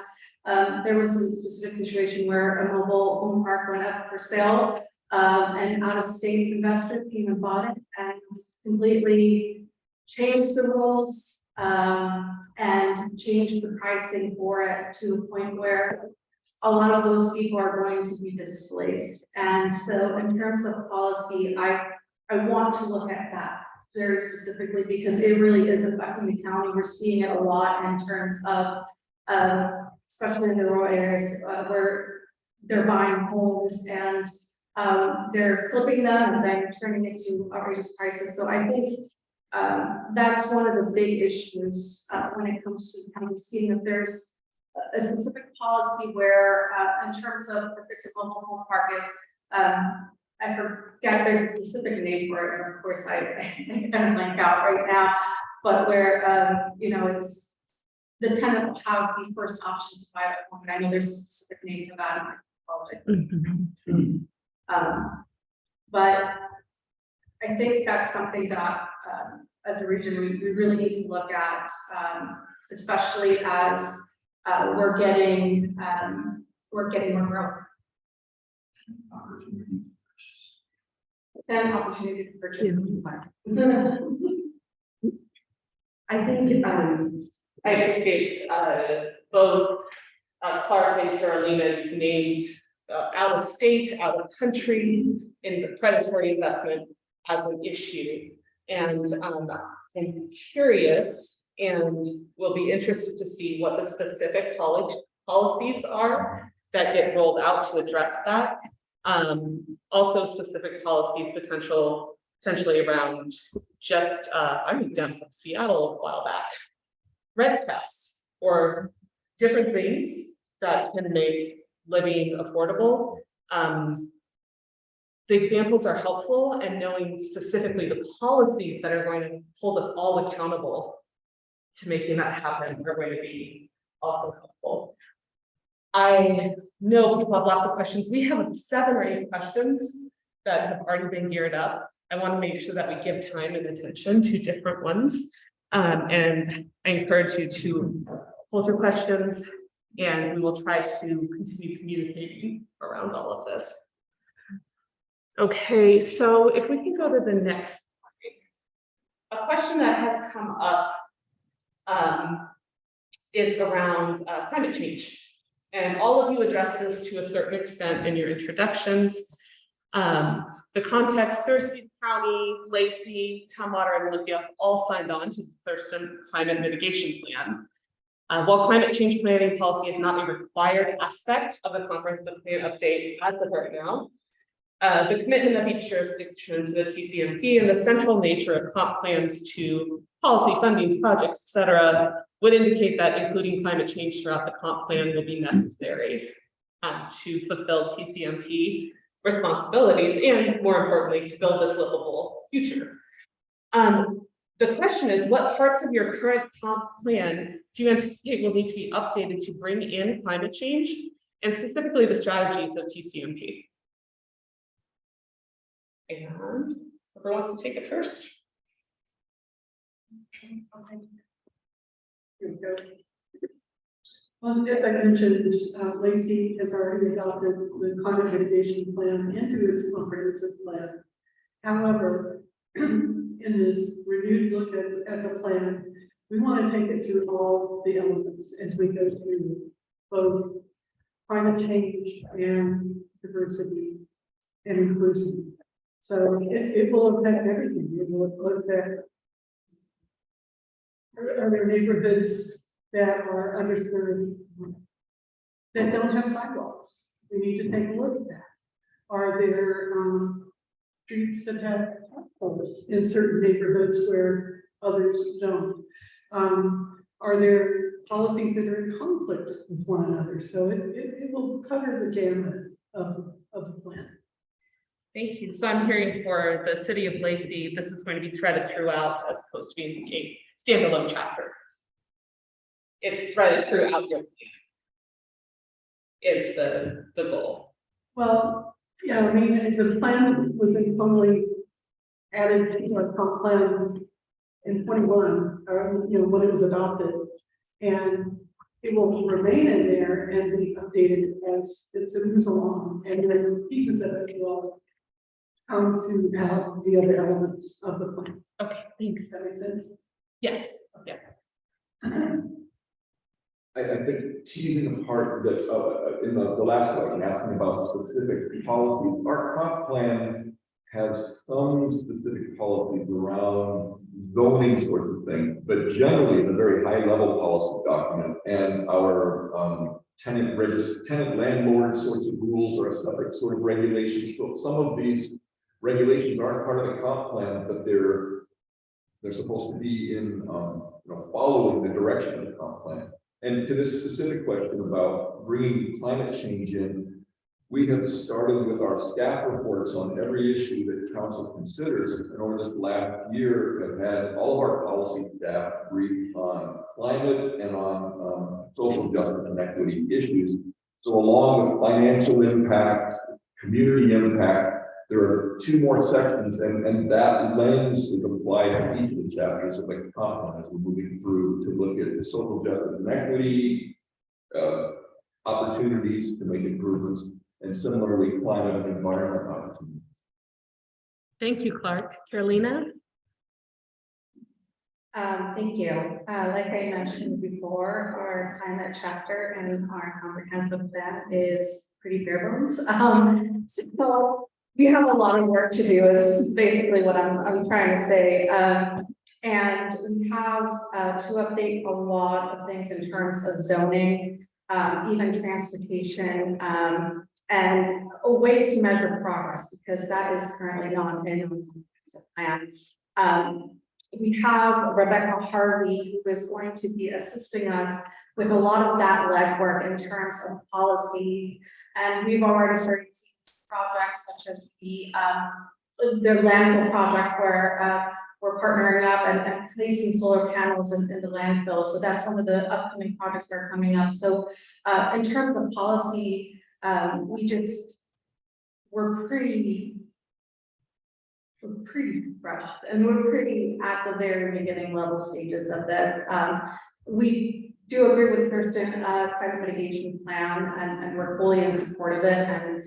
there was a specific situation where a mobile home park went up for sale. An out-of-state investor came and bought it and completely changed the rules and changed the pricing for it to a point where a lot of those people are going to be displaced. And so in terms of policy, I want to look at that very specifically because it really is affecting the county. We're seeing it a lot in terms of, especially in the rural areas where they're buying homes and they're flipping them and then turning it to outrageous prices. So I think that's one of the big issues when it comes to kind of seeing if there's a specific policy where, in terms of if it's a mobile home park, I forget there's a specific name for it, and of course I kind of blank out right now, but where it's the tenant will have the first option to buy that home, and I know there's a specific name for that. And I apologize. But I think that's something that, as a region, we really need to look at, especially as we're getting more growth. And opportunity for purchase. I think I appreciate both Clark and Carolina named out of state, out of country in the predatory investment as an issue. And I'm curious and will be interested to see what the specific policies are that get rolled out to address that. Also specific policies potentially around just, I moved down from Seattle a while back, rent caps or different things that can make living affordable. The examples are helpful, and knowing specifically the policies that are going to hold us all accountable to making that happen are going to be also helpful. I know people have lots of questions. We have 7 or 8 questions that have already been geared up. I want to make sure that we give time and attention to different ones. And I encourage you to hold your questions, and we will try to continue communicating around all of this. Okay, so if we can go to the next slide. A question that has come up is around climate change. And all of you addressed this to a certain extent in your introductions. The context, Thursday County, Lacey, Tumwater, and Olympia all signed on to the Thurston Climate Mitigation Plan. While climate change planning policy is not a required aspect of the comprehensive plan update as of right now, the commitment of each jurisdiction to the TCMP and the central nature of comp plans to policy funding projects, et cetera, would indicate that including climate change throughout the comp plan will be necessary to fulfill TCMP responsibilities and, more importantly, to build this livable future. The question is, what parts of your current comp plan do you anticipate will need to be updated to bring in climate change and specifically the strategies of TCMP? And whoever wants to take it first. Well, as I mentioned, Lacey has already adopted the climate mitigation plan into its comprehensive plan. However, in this renewed look at the plan, we want to take it through all the elements as we go through both climate change and diversity and inclusion. So it will affect everything. It will affect, are there neighborhoods that are underserved that don't have sidewalks? We need to take a look at that. Are there streets that have potholes in certain neighborhoods where others don't? Are there policies that are in conflict with one another? So it will cover the gamut of the plan. Thank you. So I'm hearing for the city of Lacey, this is going to be threaded throughout as opposed to being a standalone chapter. It's threaded throughout your plan. Is the goal. Well, yeah, I mean, the plan was totally added to our comp plan in 21, or, you know, when it was adopted. And it will remain in there and be updated as it moves along. And then pieces of it will come to have the other elements of the plan. Okay, thanks. Does that make sense? Yes. Yeah. I think teasing apart that in the last question, asking about specific policies, our comp plan has some specific policies around zoning sorts of things, but generally it's a very high level policy document, and our tenant landlord sorts of rules are a separate sort of regulations. So some of these regulations aren't part of the comp plan, but they're supposed to be in following the direction of the comp plan. And to this specific question about bringing climate change in, we have started with our staff reports on every issue that council considers, and over this last year have had all of our policy staff brief on climate and on social justice and equity issues. So along with financial impact, community impact, there are two more sections, and that lens is applied to each of the chapters of the comp plan as we're moving through to look at the social justice and equity, opportunities to make improvements, and similarly climate and environment opportunities. Thank you, Clark. Carolina? Thank you. Like I mentioned before, our climate chapter and our comprehensive plan is pretty bare bones. So we have a lot of work to do is basically what I'm trying to say. And we have to update a lot of things in terms of zoning, even transportation, and ways to measure progress, because that is currently not in the plan. We have Rebecca Harvey, who is going to be assisting us with a lot of that legwork in terms of policies. And we've already started seeing projects such as the landfill project where we're partnering up and placing solar panels in the landfill. So that's one of the upcoming projects that are coming up. So in terms of policy, we're pretty fresh, and we're pretty at the very beginning level stages of this. We do agree with Thurston climate mitigation plan, and we're fully in support of it, and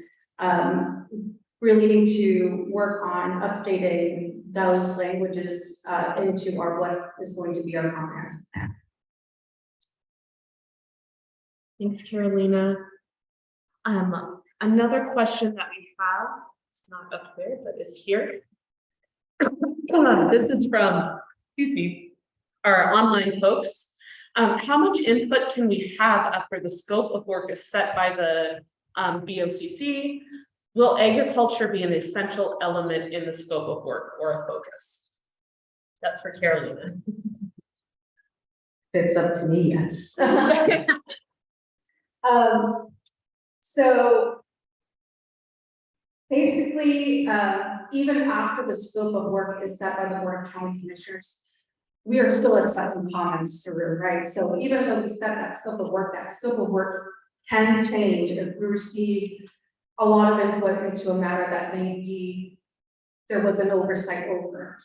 really need to work on updating those languages into our what is going to be our comprehensive plan. Thanks, Carolina. Another question that we have, it's not up there, but it's here. This is from, excuse me, our online folks. How much input can we have after the scope of work is set by the BOCC? Will agriculture be an essential element in the scope of work or a focus? That's for Carolina. It's up to me, yes. So basically, even after the scope of work is set by the Board of County Commissioners, we are still accepting comments through, right? So even though we set that scope of work can change if we receive a lot of input into a matter that maybe there was an oversight over.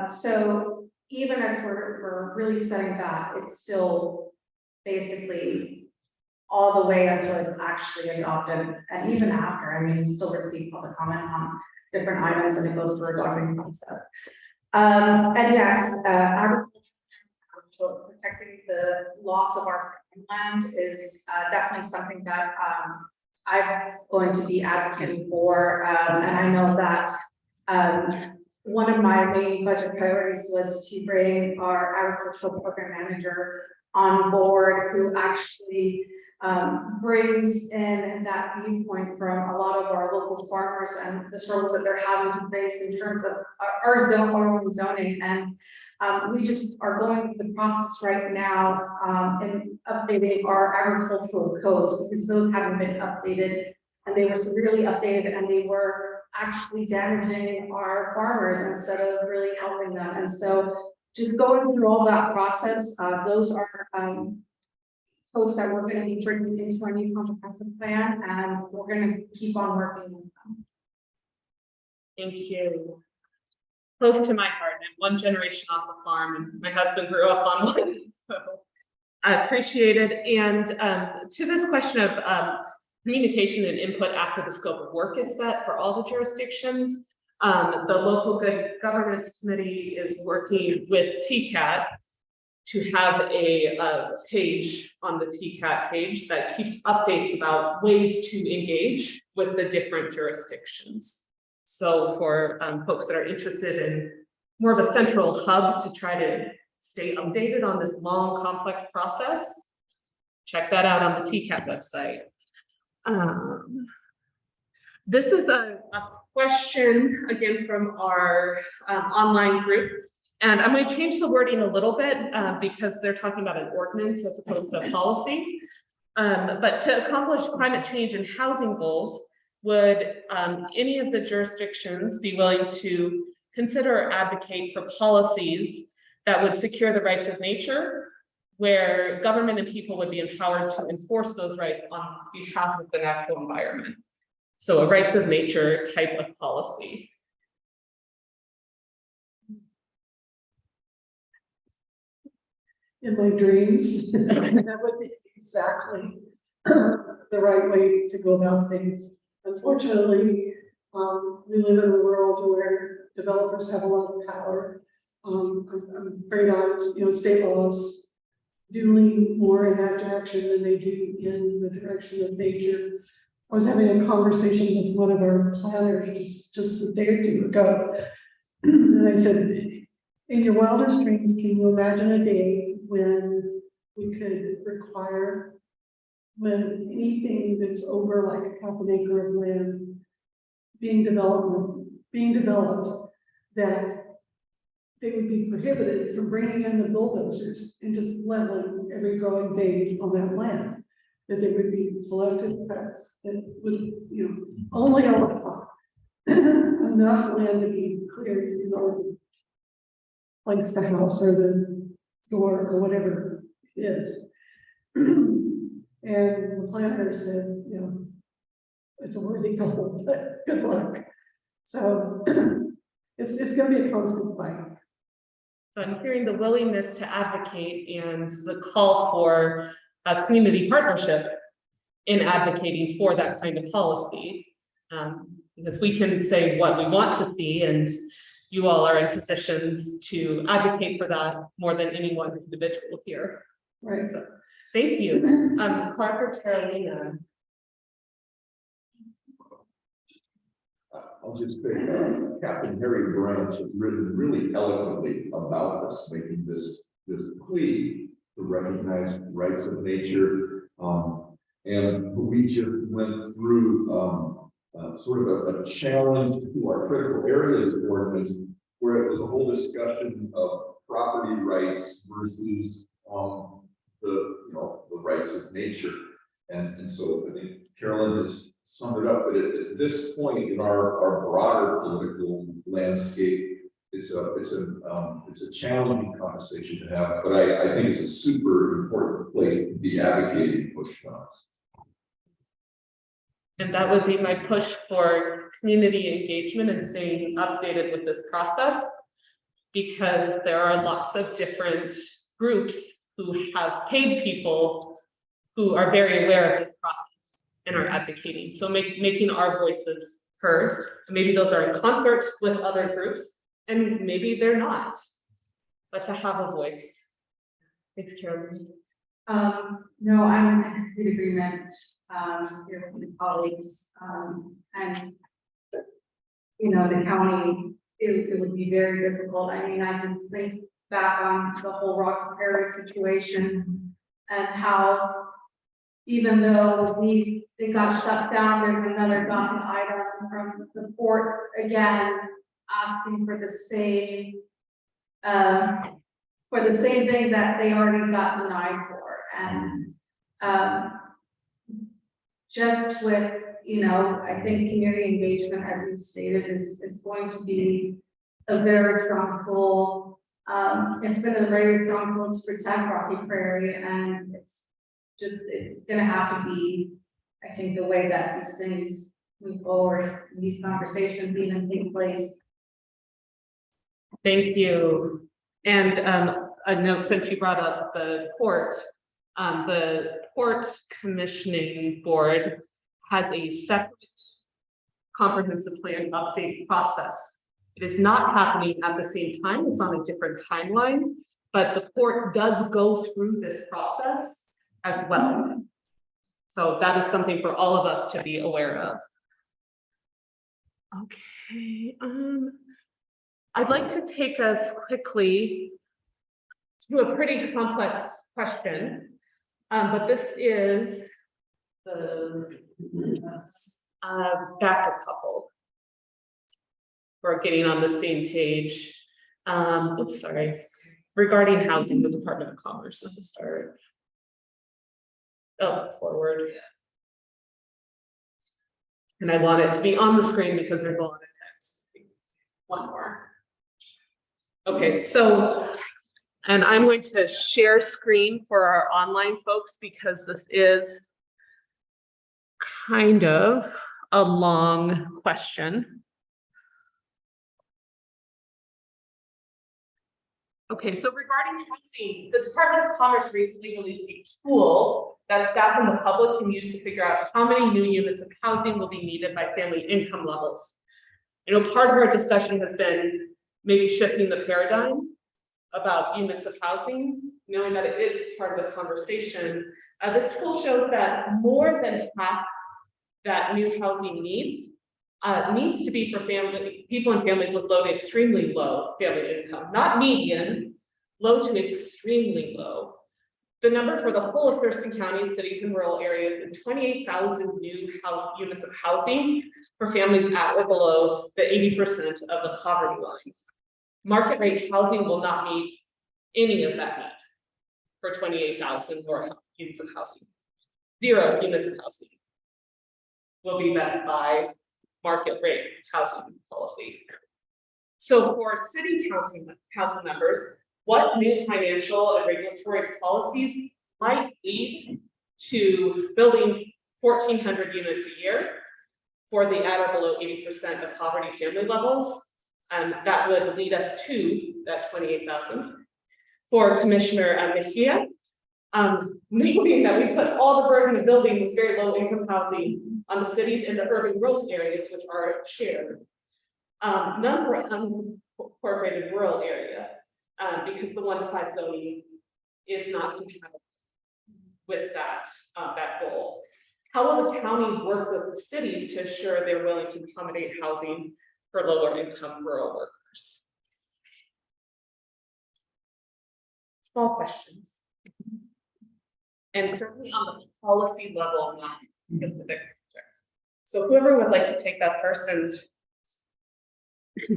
So even as we're really setting that, it's still basically all the way until it's actually adopted, and even after, I mean, we still receive public comment on different items and it goes through a document process. And yes, agriculture, protecting the loss of our land is definitely something that I'm going to be advocating for, and I know that one of my main budget priorities was to bring our agricultural program manager on board, who actually brings in that viewpoint from a lot of our local farmers and the struggles that they're having to face in terms of our own zoning. And we just are going through the process right now in updating our agricultural codes, because those haven't been updated, and they were severely updated, and they were actually damaging our farmers instead of really helping them. And so just going through all that process, those are codes that we're going to be bringing into our new comprehensive plan, and we're going to keep on working with them. Thank you. Close to my heart. I'm one generation off the farm, and my husband grew up on one, so I appreciate it. And to this question of communication and input after the scope of work is set for all the jurisdictions, the Local Good Governance Committee is working with TCAT to have a page on the TCAT page that keeps updates about ways to engage with the different jurisdictions. So for folks that are interested in more of a central hub to try to stay updated on this long, complex process, check that out on the TCAT website. This is a question again from our online group. And I'm going to change the wording a little bit because they're talking about an ordinance as opposed to a policy. But to accomplish climate change and housing goals, would any of the jurisdictions be willing to consider or advocate for policies that would secure the rights of nature, where government and people would be empowered to enforce those rights on behalf of the natural environment? So a rights of nature type of policy. In my dreams, that would be exactly the right way to go about things. Unfortunately, we live in a world where developers have a lot of power. I'm afraid state laws do lean more in that direction than they do in the direction of nature. I was having a conversation with one of our planners just a day or two ago, and I said, in your wildest dreams, can you imagine a day when we could require, when anything that's over like a half an acre of land being developed, that they would be prohibited from bringing in the bulldozers and just leveling every growing thing on that land? That there would be selective cuts that would, only allow enough land to be cleared in order to place the house or the door or whatever it is. And the planner said, it's a worthy goal, but good luck. So it's going to be a constant fight. So I'm hearing the willingness to advocate and the call for a community partnership in advocating for that kind of policy. Because we can say what we want to see, and you all are in positions to advocate for that more than any one individual here. Right. So, thank you. Clark or Carolina? I'll just say, Captain Harry Branch has written really eloquently about this, making this plea to recognize rights of nature. And we just went through sort of a challenge to our critical areas ordinance, where it was a whole discussion of property rights versus the rights of nature. And so I think Carolyn has summed it up, but at this point in our broader political landscape, it's a challenging conversation to have, but I think it's a super important place to be advocating push funds. And that would be my push for community engagement and staying updated with this process. Because there are lots of different groups who have paid people who are very aware of this process and are advocating. So making our voices heard. Maybe those are in concert with other groups, and maybe they're not. But to have a voice. Thanks, Carolyn. No, I'm in complete agreement, here with my colleagues, and the county, it would be very difficult. I mean, I just think back on the whole Rock Prairie situation and how even though it got shut down, there's another docket item from the port again, asking for the same thing that they already got denied for. And just with, I think community engagement, as we stated, is going to be a very strong tool. It's been a very strong tool to protect Rocky Prairie, and it's gonna have to be, I think, the way that these things move forward, these conversations even take place. Thank you. And a note, since you brought up the port commissioning board has a separate comprehensive plan update process. It is not happening at the same time, it's on a different timeline, but the port does go through this process as well. So that is something for all of us to be aware of. Okay, I'd like to take us quickly to a pretty complex question, but this is the back a couple. We're getting on the same page. Oops, sorry. Regarding housing, the Department of Commerce is a start. Oh, forward. And I want it to be on the screen because there's a lot of text. One more. Okay, so, and I'm going to share screen for our online folks because this is kind of a long question. Okay, so regarding housing, the Department of Commerce recently released a tool that staff and the public can use to figure out how many new units of housing will be needed by family income levels. Part of our discussion has been maybe shifting the paradigm about units of housing, knowing that it is part of the conversation. This tool shows that more than half that new housing needs to be for people and families with low to extremely low family income, not median, low to extremely low. The number for the whole of Thurston County, cities and rural areas is 28,000 new units of housing for families at or below the 80% of the poverty line. Market rate housing will not meet any of that need for 28,000 more units of housing. 0 units of housing will be met by market rate housing policy. So for city council members, what new financial and regulatory policies might lead to building 1,400 units a year for the at or below 80% of poverty family levels? That would lead us to that 28,000. For Commissioner Mejia, noting that we put all the burden of building this very low income housing on the cities and the urban growth areas, which are shared. None for unincorporated rural area, because the 1-to-5 zoning is not compatible with that goal. how will the county work with the cities to ensure they're willing to accommodate housing for lower income rural workers? Small questions. And certainly on the policy level, not specific projects. So whoever would like to take that first, and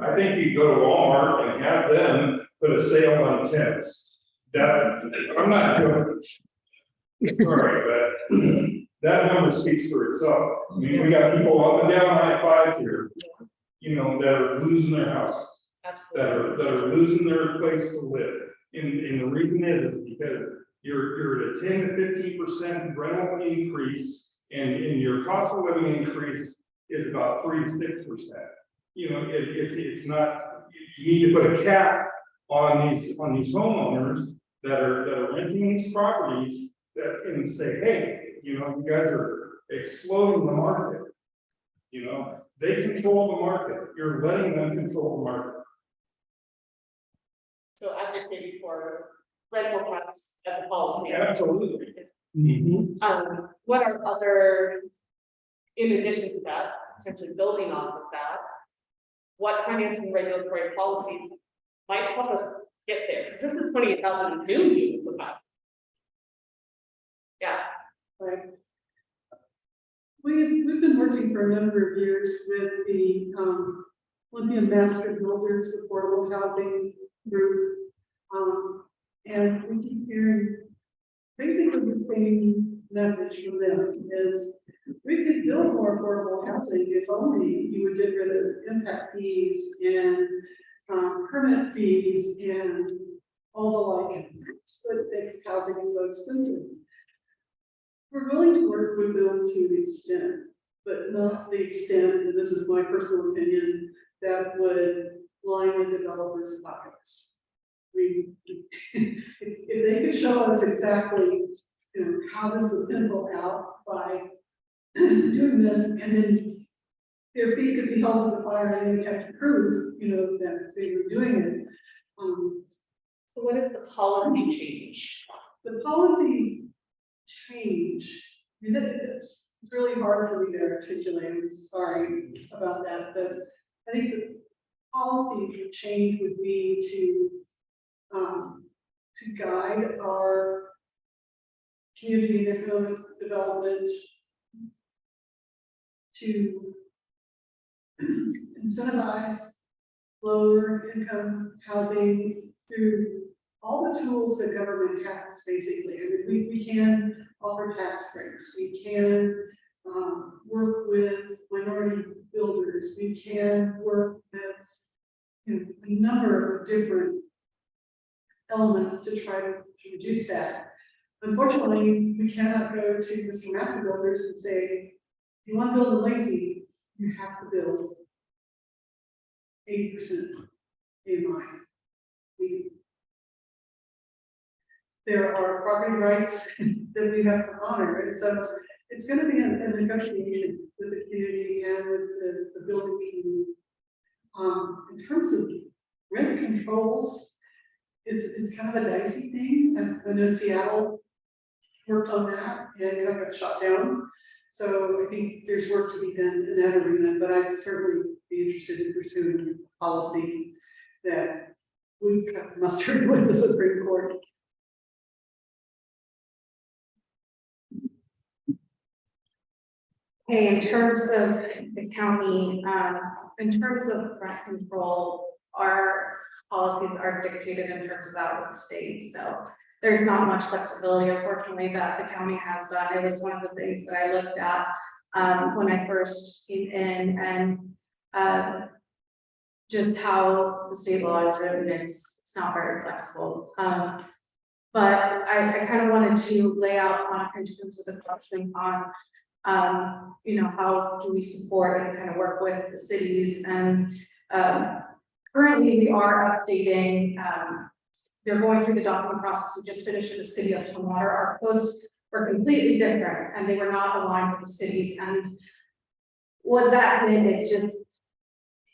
I think you go to Walmart and have them put a sale on tents. That, I'm not joking. Sorry, but that number speaks for itself. I mean, we got people up and down I-5 here, you know, that are losing their houses, absolutely. that are losing their place to live. And the reason is because you're at a 10 to 15% rental increase, and your cost of living increase is about 3 to 6%. You know, it's not, you need to put a cap on these homeowners that are renting these properties, that can say, hey, you know, you guys are exploding the market. You know, they control the market. You're letting them control the market. So advocating for rental tax as a policy. Absolutely. What are other, in addition to that, potentially building off of that? What financial and regulatory policies might help us get there? Because this is 28,000 new units of housing. Yeah, Right. We've been working for a number of years with the Lithium Master Builders Affordable Housing Group. And we keep hearing basically the same message from them is we could build more affordable housing if only you would get rid of impact fees and permit fees and all the like. But fixed housing is so expensive. We're willing to work with them to an extent, but not the extent, and this is my personal opinion, that would line the developers' pockets. If they could show us exactly, you know, how this would pencil out by doing this, and then their feet could be held to the fire and they have to prove, you know, that they were doing it. so what is the policy change? The policy change, I mean, it's really hard for me to articulate. I'm sorry about that, but I think the policy change would be to guide our community and economic development, to incentivize lower income housing through all the tools that government has, basically. I mean, we can offer tax breaks, we can work with minority builders, we can work with, you know, a number of different elements to try to reduce that. Unfortunately, we cannot go to Mr. Master Builders and say, if you want to build in Lacey, you have to build 80% AMI. There are property rights that we have to honor, and so it's going to be a negotiation with the community and with the building community. In terms of rent controls, it's kind of a dicey thing. I know Seattle worked on that and kind of got shot down. So I think there's work to be done in that arena, but I'd certainly be interested in pursuing a policy that we got mustered with the Supreme Court. Hey, in terms of the county, in terms of rent control, our policies are dictated in terms of that with the state. So there's not much flexibility, unfortunately, that the county has done. It was one of the things that I looked at when I first came in, and just how the state law is written, it's not very flexible. But I kind of wanted to lay out in terms of the question on you know, how do we support and kind of work with the cities, and currently we are updating, they're going through the document process. We just finished with the city of Tumwater. Our codes were completely different and they were not aligned with the cities, and what that did,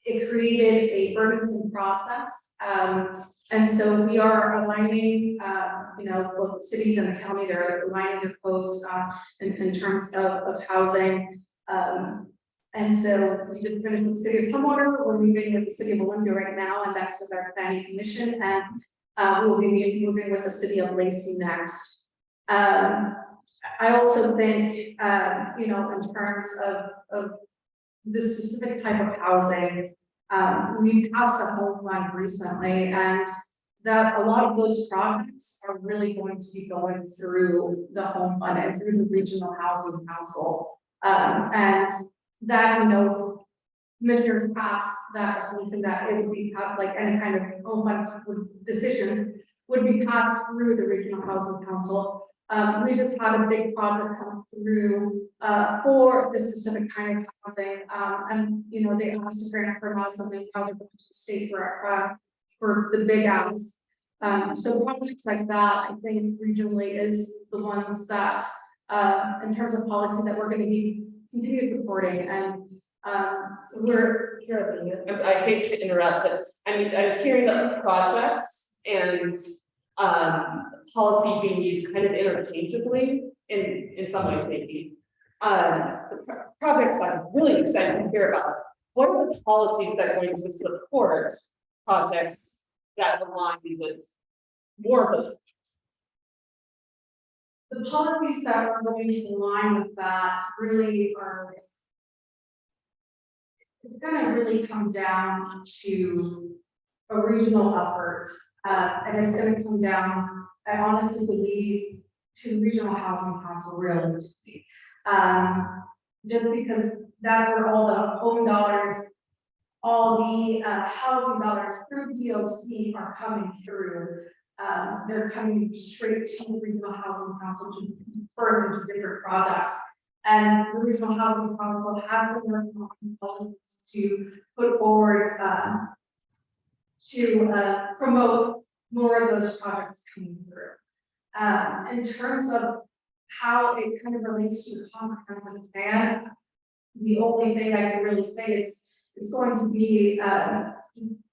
it created a burdensome process And so we are aligning, both the cities and the county, they're aligning their codes, in terms of housing. And so we just finished with the city of Tumwater, we're moving with the city of Olympia right now, and that's with our planning commission, and we'll be moving with the city of Lacey next. I also think, in terms of this specific type of housing, we passed a home fund recently, and that a lot of those projects are really going to be going through the home fund and through the regional housing council. And that, commissioners passed that resolution that it would be like any kind of home fund decisions would be passed through the regional housing council. We just had a big project come through for this specific kind of housing, and they asked a grant from us, and they probably going to the state for the big ass. So projects like that, I think regionally is the ones that, in terms of policy, that we're going to be continue supporting, and so we're here. I hate to interrupt, but I'm hearing that projects and policy being used kind of interchangeably in some ways, maybe. The projects I'm really excited to hear about. What are the policies that are going to support projects that align with more of those? The policies that are going to align with that really are. It's going to really come down to a regional effort, and it's going to come down, I honestly believe, to regional housing council realistically. Just because that's where all the home dollars, all the housing dollars through DOC are coming through. They're coming straight to the regional housing council to further into different products. And the regional housing council has been working on policies to put forward to promote more of those projects coming through. In terms of how it kind of relates to the comprehensive plan, the only thing I can really say is it's going to be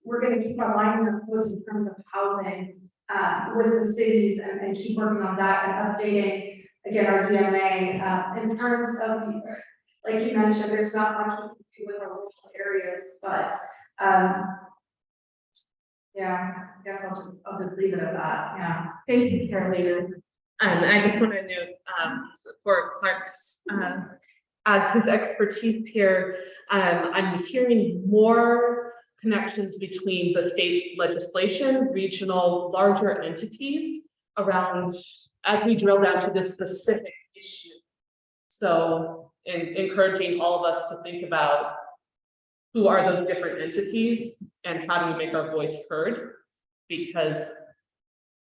we're going to keep aligning our codes in terms of housing with the cities and keep working on that and updating again our GMA in terms of like you mentioned, there's not much we can do with our rural areas, but yeah, I guess I'll just leave it at that. Yeah. Thank you, Carolina. I just want to note for Clark's adds his expertise here. I'm hearing more connections between the state legislation, regional, larger entities around as we drill down to this specific issue. So, encouraging all of us to think about who are those different entities and how do we make our voice heard? Because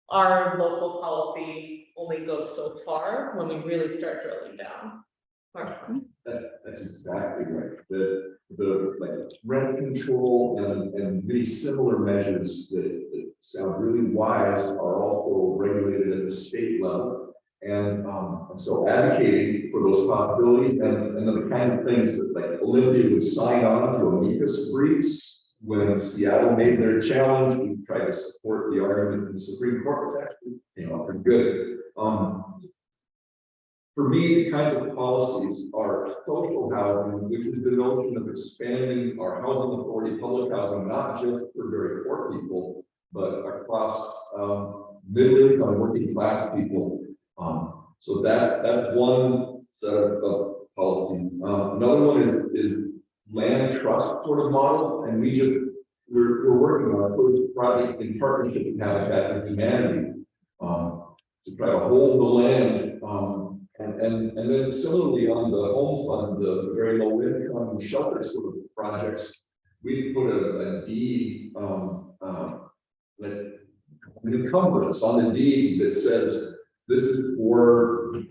our local policy only goes so far when we really start drilling down. That's exactly right. The like rent control and really similar measures that sound really wise are also regulated at the state level. And so advocating for those possibilities and then the kind of things that like Olympia would sign on to amicus briefs when Seattle made their challenge, we tried to support the argument in the Supreme Court, which actually, are good. For me, the kinds of policies are social housing, which is the notion of expanding our housing authority, public housing, not just for very poor people, but across middle income, working class people. So that's one set of policy. Another one is land trust sort of models, and we're working on a first project in partnership with Habitat for Humanity to try to hold the land. And then similarly on the home fund, the very low income shelter sort of projects, we put a deed, an encumbrance on the deed that says this is for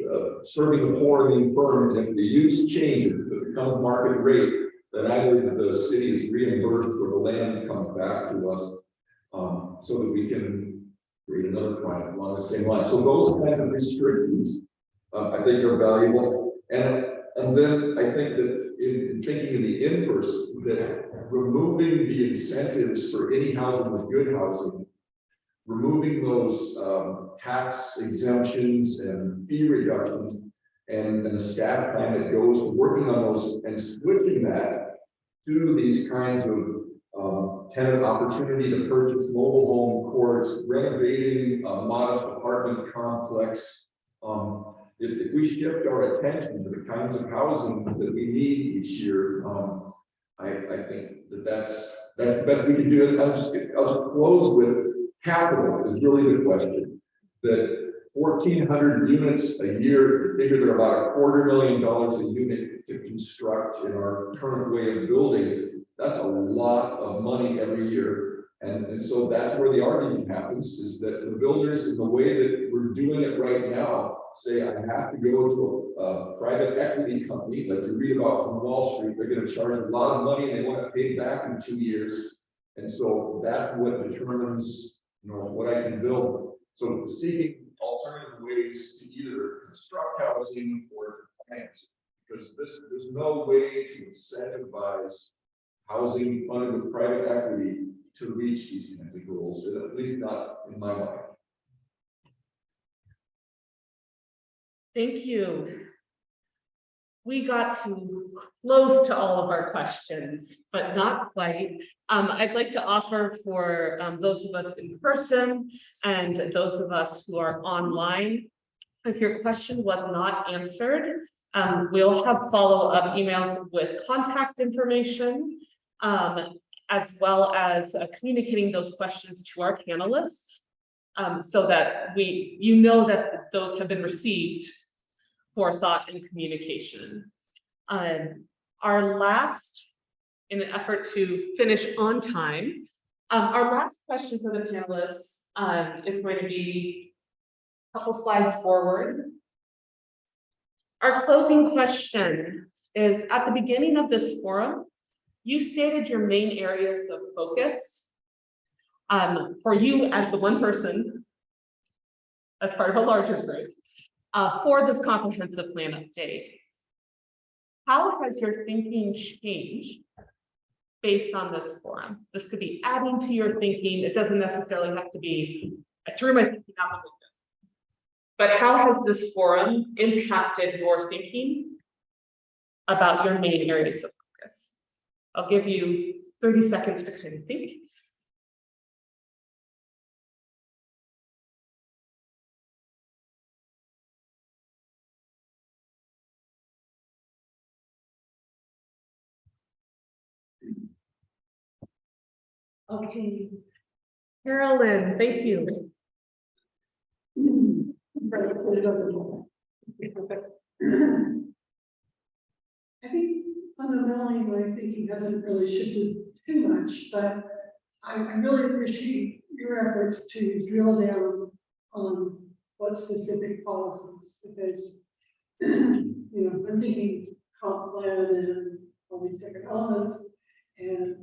serving the poor and the infirm, and if the use changes, if it becomes market rate, then either the city is reimbursed or the land comes back to us, so that we can create another project along the same line. So those kinds of restrictions, I think are valuable. And then I think that in thinking in the inverse, that removing the incentives for any housing with good housing removing those tax exemptions and fee reductions and the staff plan that goes to working on those and switching that to these kinds of tenant opportunity to purchase mobile home courts, renovating a modest apartment complex. If we shift our attention to the kinds of housing that we need each year, I think that's the best we can do. I'll just close with capital is really the question. That 1,400 units a year, figure they're about $250,000 a unit to construct in our current way of building. That's a lot of money every year. And so that's where the argument happens, is that the builders, in the way that we're doing it right now, say I have to go to a private equity company, like you read about from Wall Street, they're going to charge a lot of money and they want to pay back in 2 years. And so that's what determines, what I can build. So seeking alternative ways to either construct housing or to finance, because there's no way to incentivize housing funded with private equity to reach these kinds of goals, at least not in my mind. Thank you. We got too close to all of our questions, but not quite. I'd like to offer for those of us in person and those of us who are online, if your question was not answered, we'll have follow-up emails with contact information, as well as communicating those questions to our panelists, so that you know that those have been received for thought and communication. Our last, in an effort to finish on time, our last question for the panelists is going to be a couple slides forward. Our closing question is, at the beginning of this forum, you stated your main areas of focus for you as the one person, as part of a larger group, for this comprehensive plan update. How has your thinking changed based on this forum? This could be adding to your thinking. It doesn't necessarily have to be, I threw my thinking out the window. But how has this forum impacted your thinking about your main areas of focus? I'll give you 30 seconds to kind of think. Okay, Carolyn, thank you. I think fundamentally my thinking hasn't really shifted too much, but I really appreciate your efforts to drill down on what specific policies, because I'm thinking comp plan and all these different elements, and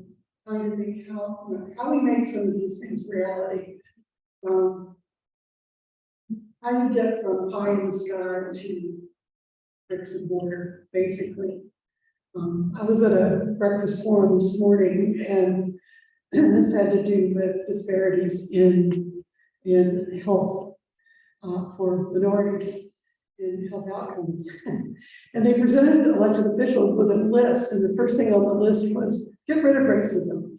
trying to think how we make some of these things reality. How you get from pie in the sky to bricks and mortar, basically. I was at a breakfast forum this morning, and this had to do with disparities in health for minorities in health outcomes. And they presented elected officials with a list, and the first thing on the list was get rid of racism.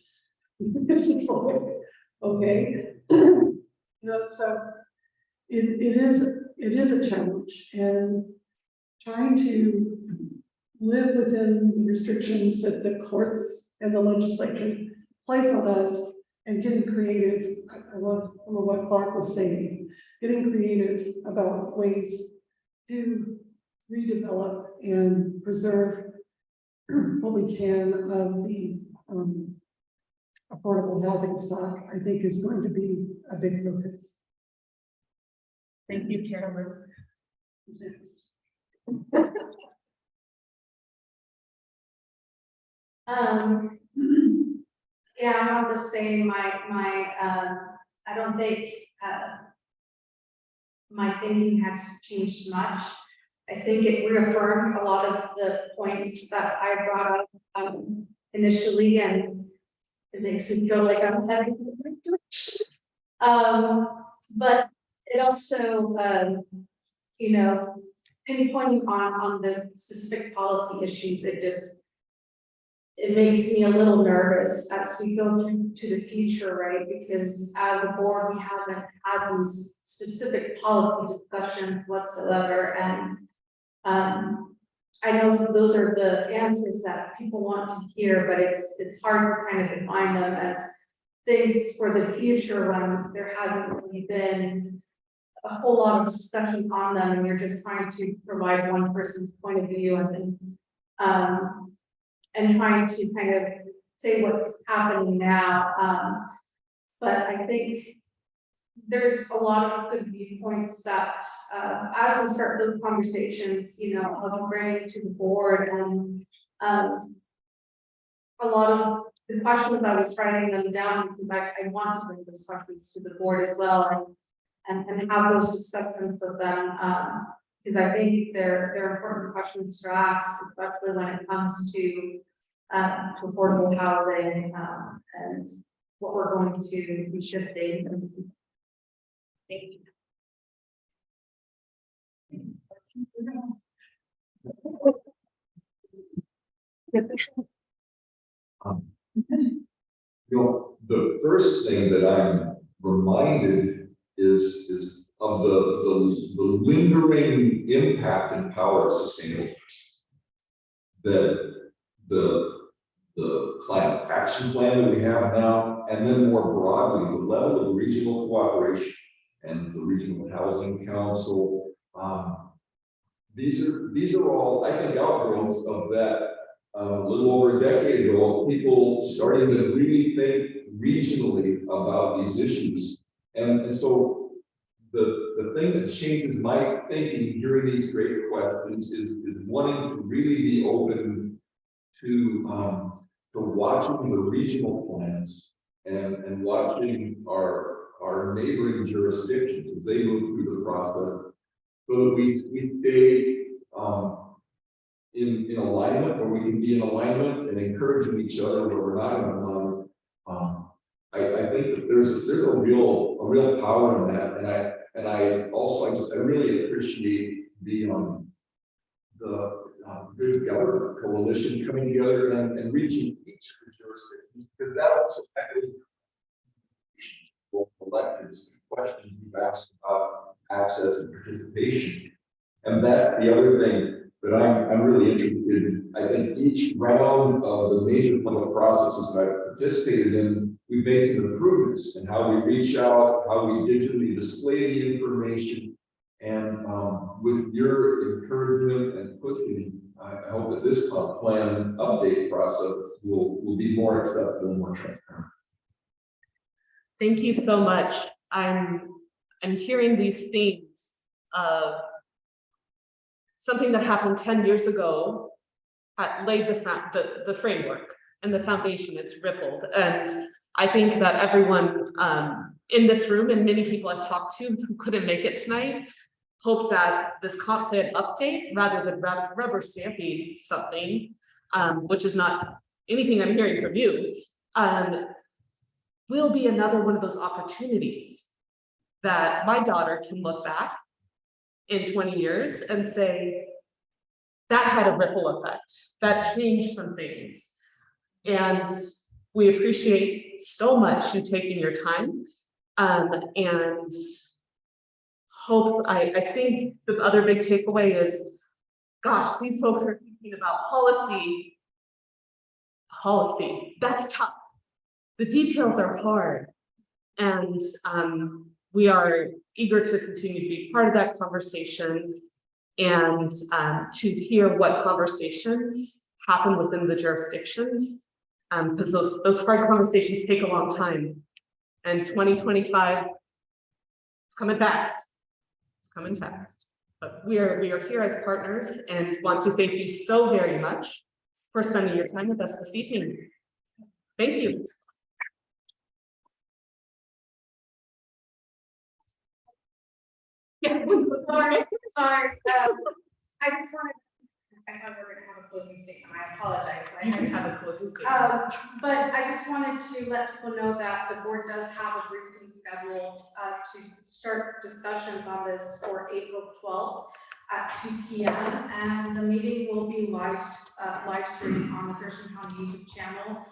It's just like, okay. So it is a challenge, and trying to live within the restrictions that the courts and the legislature place on us, and getting creative. I love what Clark was saying, getting creative about ways to redevelop and preserve what we can of the affordable housing stock, I think is going to be a big focus. Thank you, Carolyn. Yeah, I'm not the same. I don't think my thinking has changed much. I think it reaffirmed a lot of the points that I brought up initially, and it makes me feel like I'm heading in the right direction. But it also, you know, pinpointing on the specific policy issues, it makes me a little nervous as we go into the future, right? Because as a board, we haven't had these specific policy discussions whatsoever, and I know those are the answers that people want to hear, but it's hard to kind of define them as things for the future when there hasn't really been a whole lot of discussion on them, and you're just trying to provide one person's point of view and trying to kind of say what's happening now. But I think there's a lot of good viewpoints that, as we start those conversations, you know, I'll bring it to the board, and a lot of the questions, I was writing them down because I want to bring those questions to the board as well, and have those discussions with them, because I think they're important questions to ask, especially when it comes to affordable housing, and what we're going to be shifting. Thank you. You know, the first thing that I'm reminded is of the lingering impact and power of sustainable that the climate action plan that we have now, and then more broadly, the level of regional cooperation and the regional housing council. These are all, I think, outgrowths of that a little over a decade ago, people starting to really think regionally about these issues. And so the thing that changes my thinking during these great questions is wanting to really be open to watching the regional plans and watching our neighboring jurisdictions as they move through the process, so that we stay in alignment, or we can be in alignment and encouraging each other where we're not in alignment. I think that there's a real power in that, and I also really appreciate the good government coalition coming together and reaching each of the jurisdictions, because that also echoes electeds questions you've asked about access and participation. And that's the other thing that I'm really interested in. I think each round of the major public processes that I've participated in, we've made some improvements in how we reach out, how we digitally display the information. And with your encouragement and pushing, I hope that this plan update process will be more acceptable and more transparent. Thank you so much. I'm hearing these themes of something that happened 10 years ago, laid the framework and the foundation. It's rippled, and I think that everyone in this room and many people I've talked to who couldn't make it tonight hope that this comp plan update, rather than rubber stamping something, which is not anything I'm hearing from you, will be another one of those opportunities that my daughter can look back in 20 years and say, that had a ripple effect, that changed some things. And we appreciate so much you taking your time, and hope, I think the other big takeaway is, gosh, these folks are thinking about policy, that's tough. The details are hard, and we are eager to continue to be part of that conversation, and to hear what conversations happen within the jurisdictions, because those hard conversations take a long time, and 2025 is coming fast. It's coming fast, but we are here as partners, and want to thank you so very much for spending your time with us this evening. Thank you. Yeah. Sorry. I just wanted, I thought we were gonna have a closing statement. I apologize. I have a clue who's gonna. But I just wanted to let people know that the board does have a briefing scheduled, to start discussions on this for April 12th at 2 p.m. And the meeting will be live streamed on the Thurston County YouTube channel,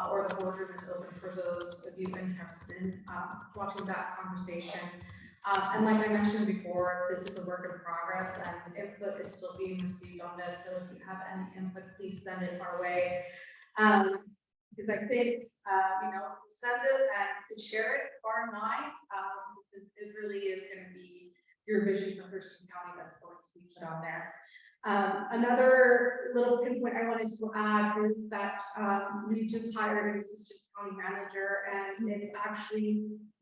or the boardroom is open for those of you interested in, watching that conversation. And like I mentioned before, this is a work in progress and input is still being received on this. So if you have any input, please send it our way. Because I think, send it and share it far and wide, because it really is going to be your vision for Thurston County that's going to be put on there. Another little pinpoint I wanted to add is that we just hired an assistant county manager, and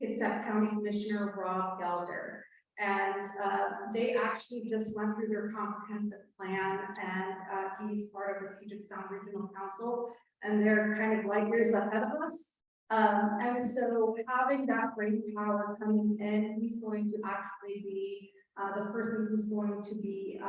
it's that County Commissioner Rob Gelder. And they actually just went through their comprehensive plan, and he's part of the Puget Sound Regional Council, and they're kind of light years ahead of us. And so having that brain power coming in, he's going to actually be the person who's going to be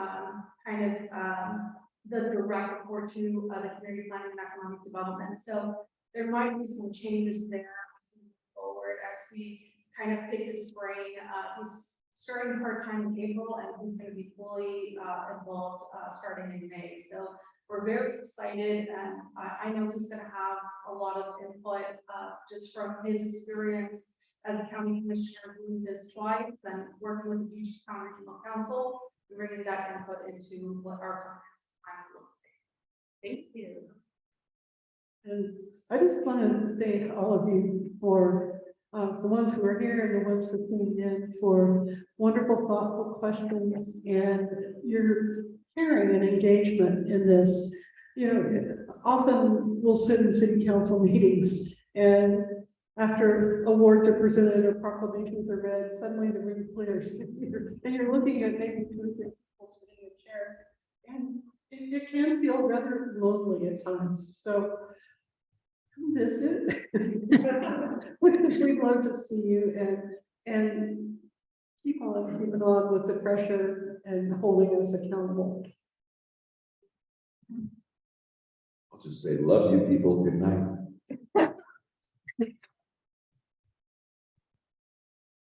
the direct report to the Community Planning and Economic Development. So there might be some changes there as we move forward, as we kind of pick his brain. He's starting part-time in April, and he's going to be fully involved starting in May. So we're very excited, and I know he's going to have a lot of input just from his experience as a county commissioner doing this twice and working with the Puget Sound Regional Council, bringing that input into what our comprehensive plan will be. Thank you. And I just want to thank all of you for the ones who are here and the ones for tuning in, for wonderful, thoughtful questions and your caring and engagement in this. Often we'll sit in city council meetings, and after awards are presented or proclamations are read, suddenly the room clears, and you're looking at maybe 2 or 3 people sitting in chairs, and it can feel rather lonely at times. So come visit. We'd love to see you and keep on with the pressure and holding us accountable. I'll just say, love you people. Good night.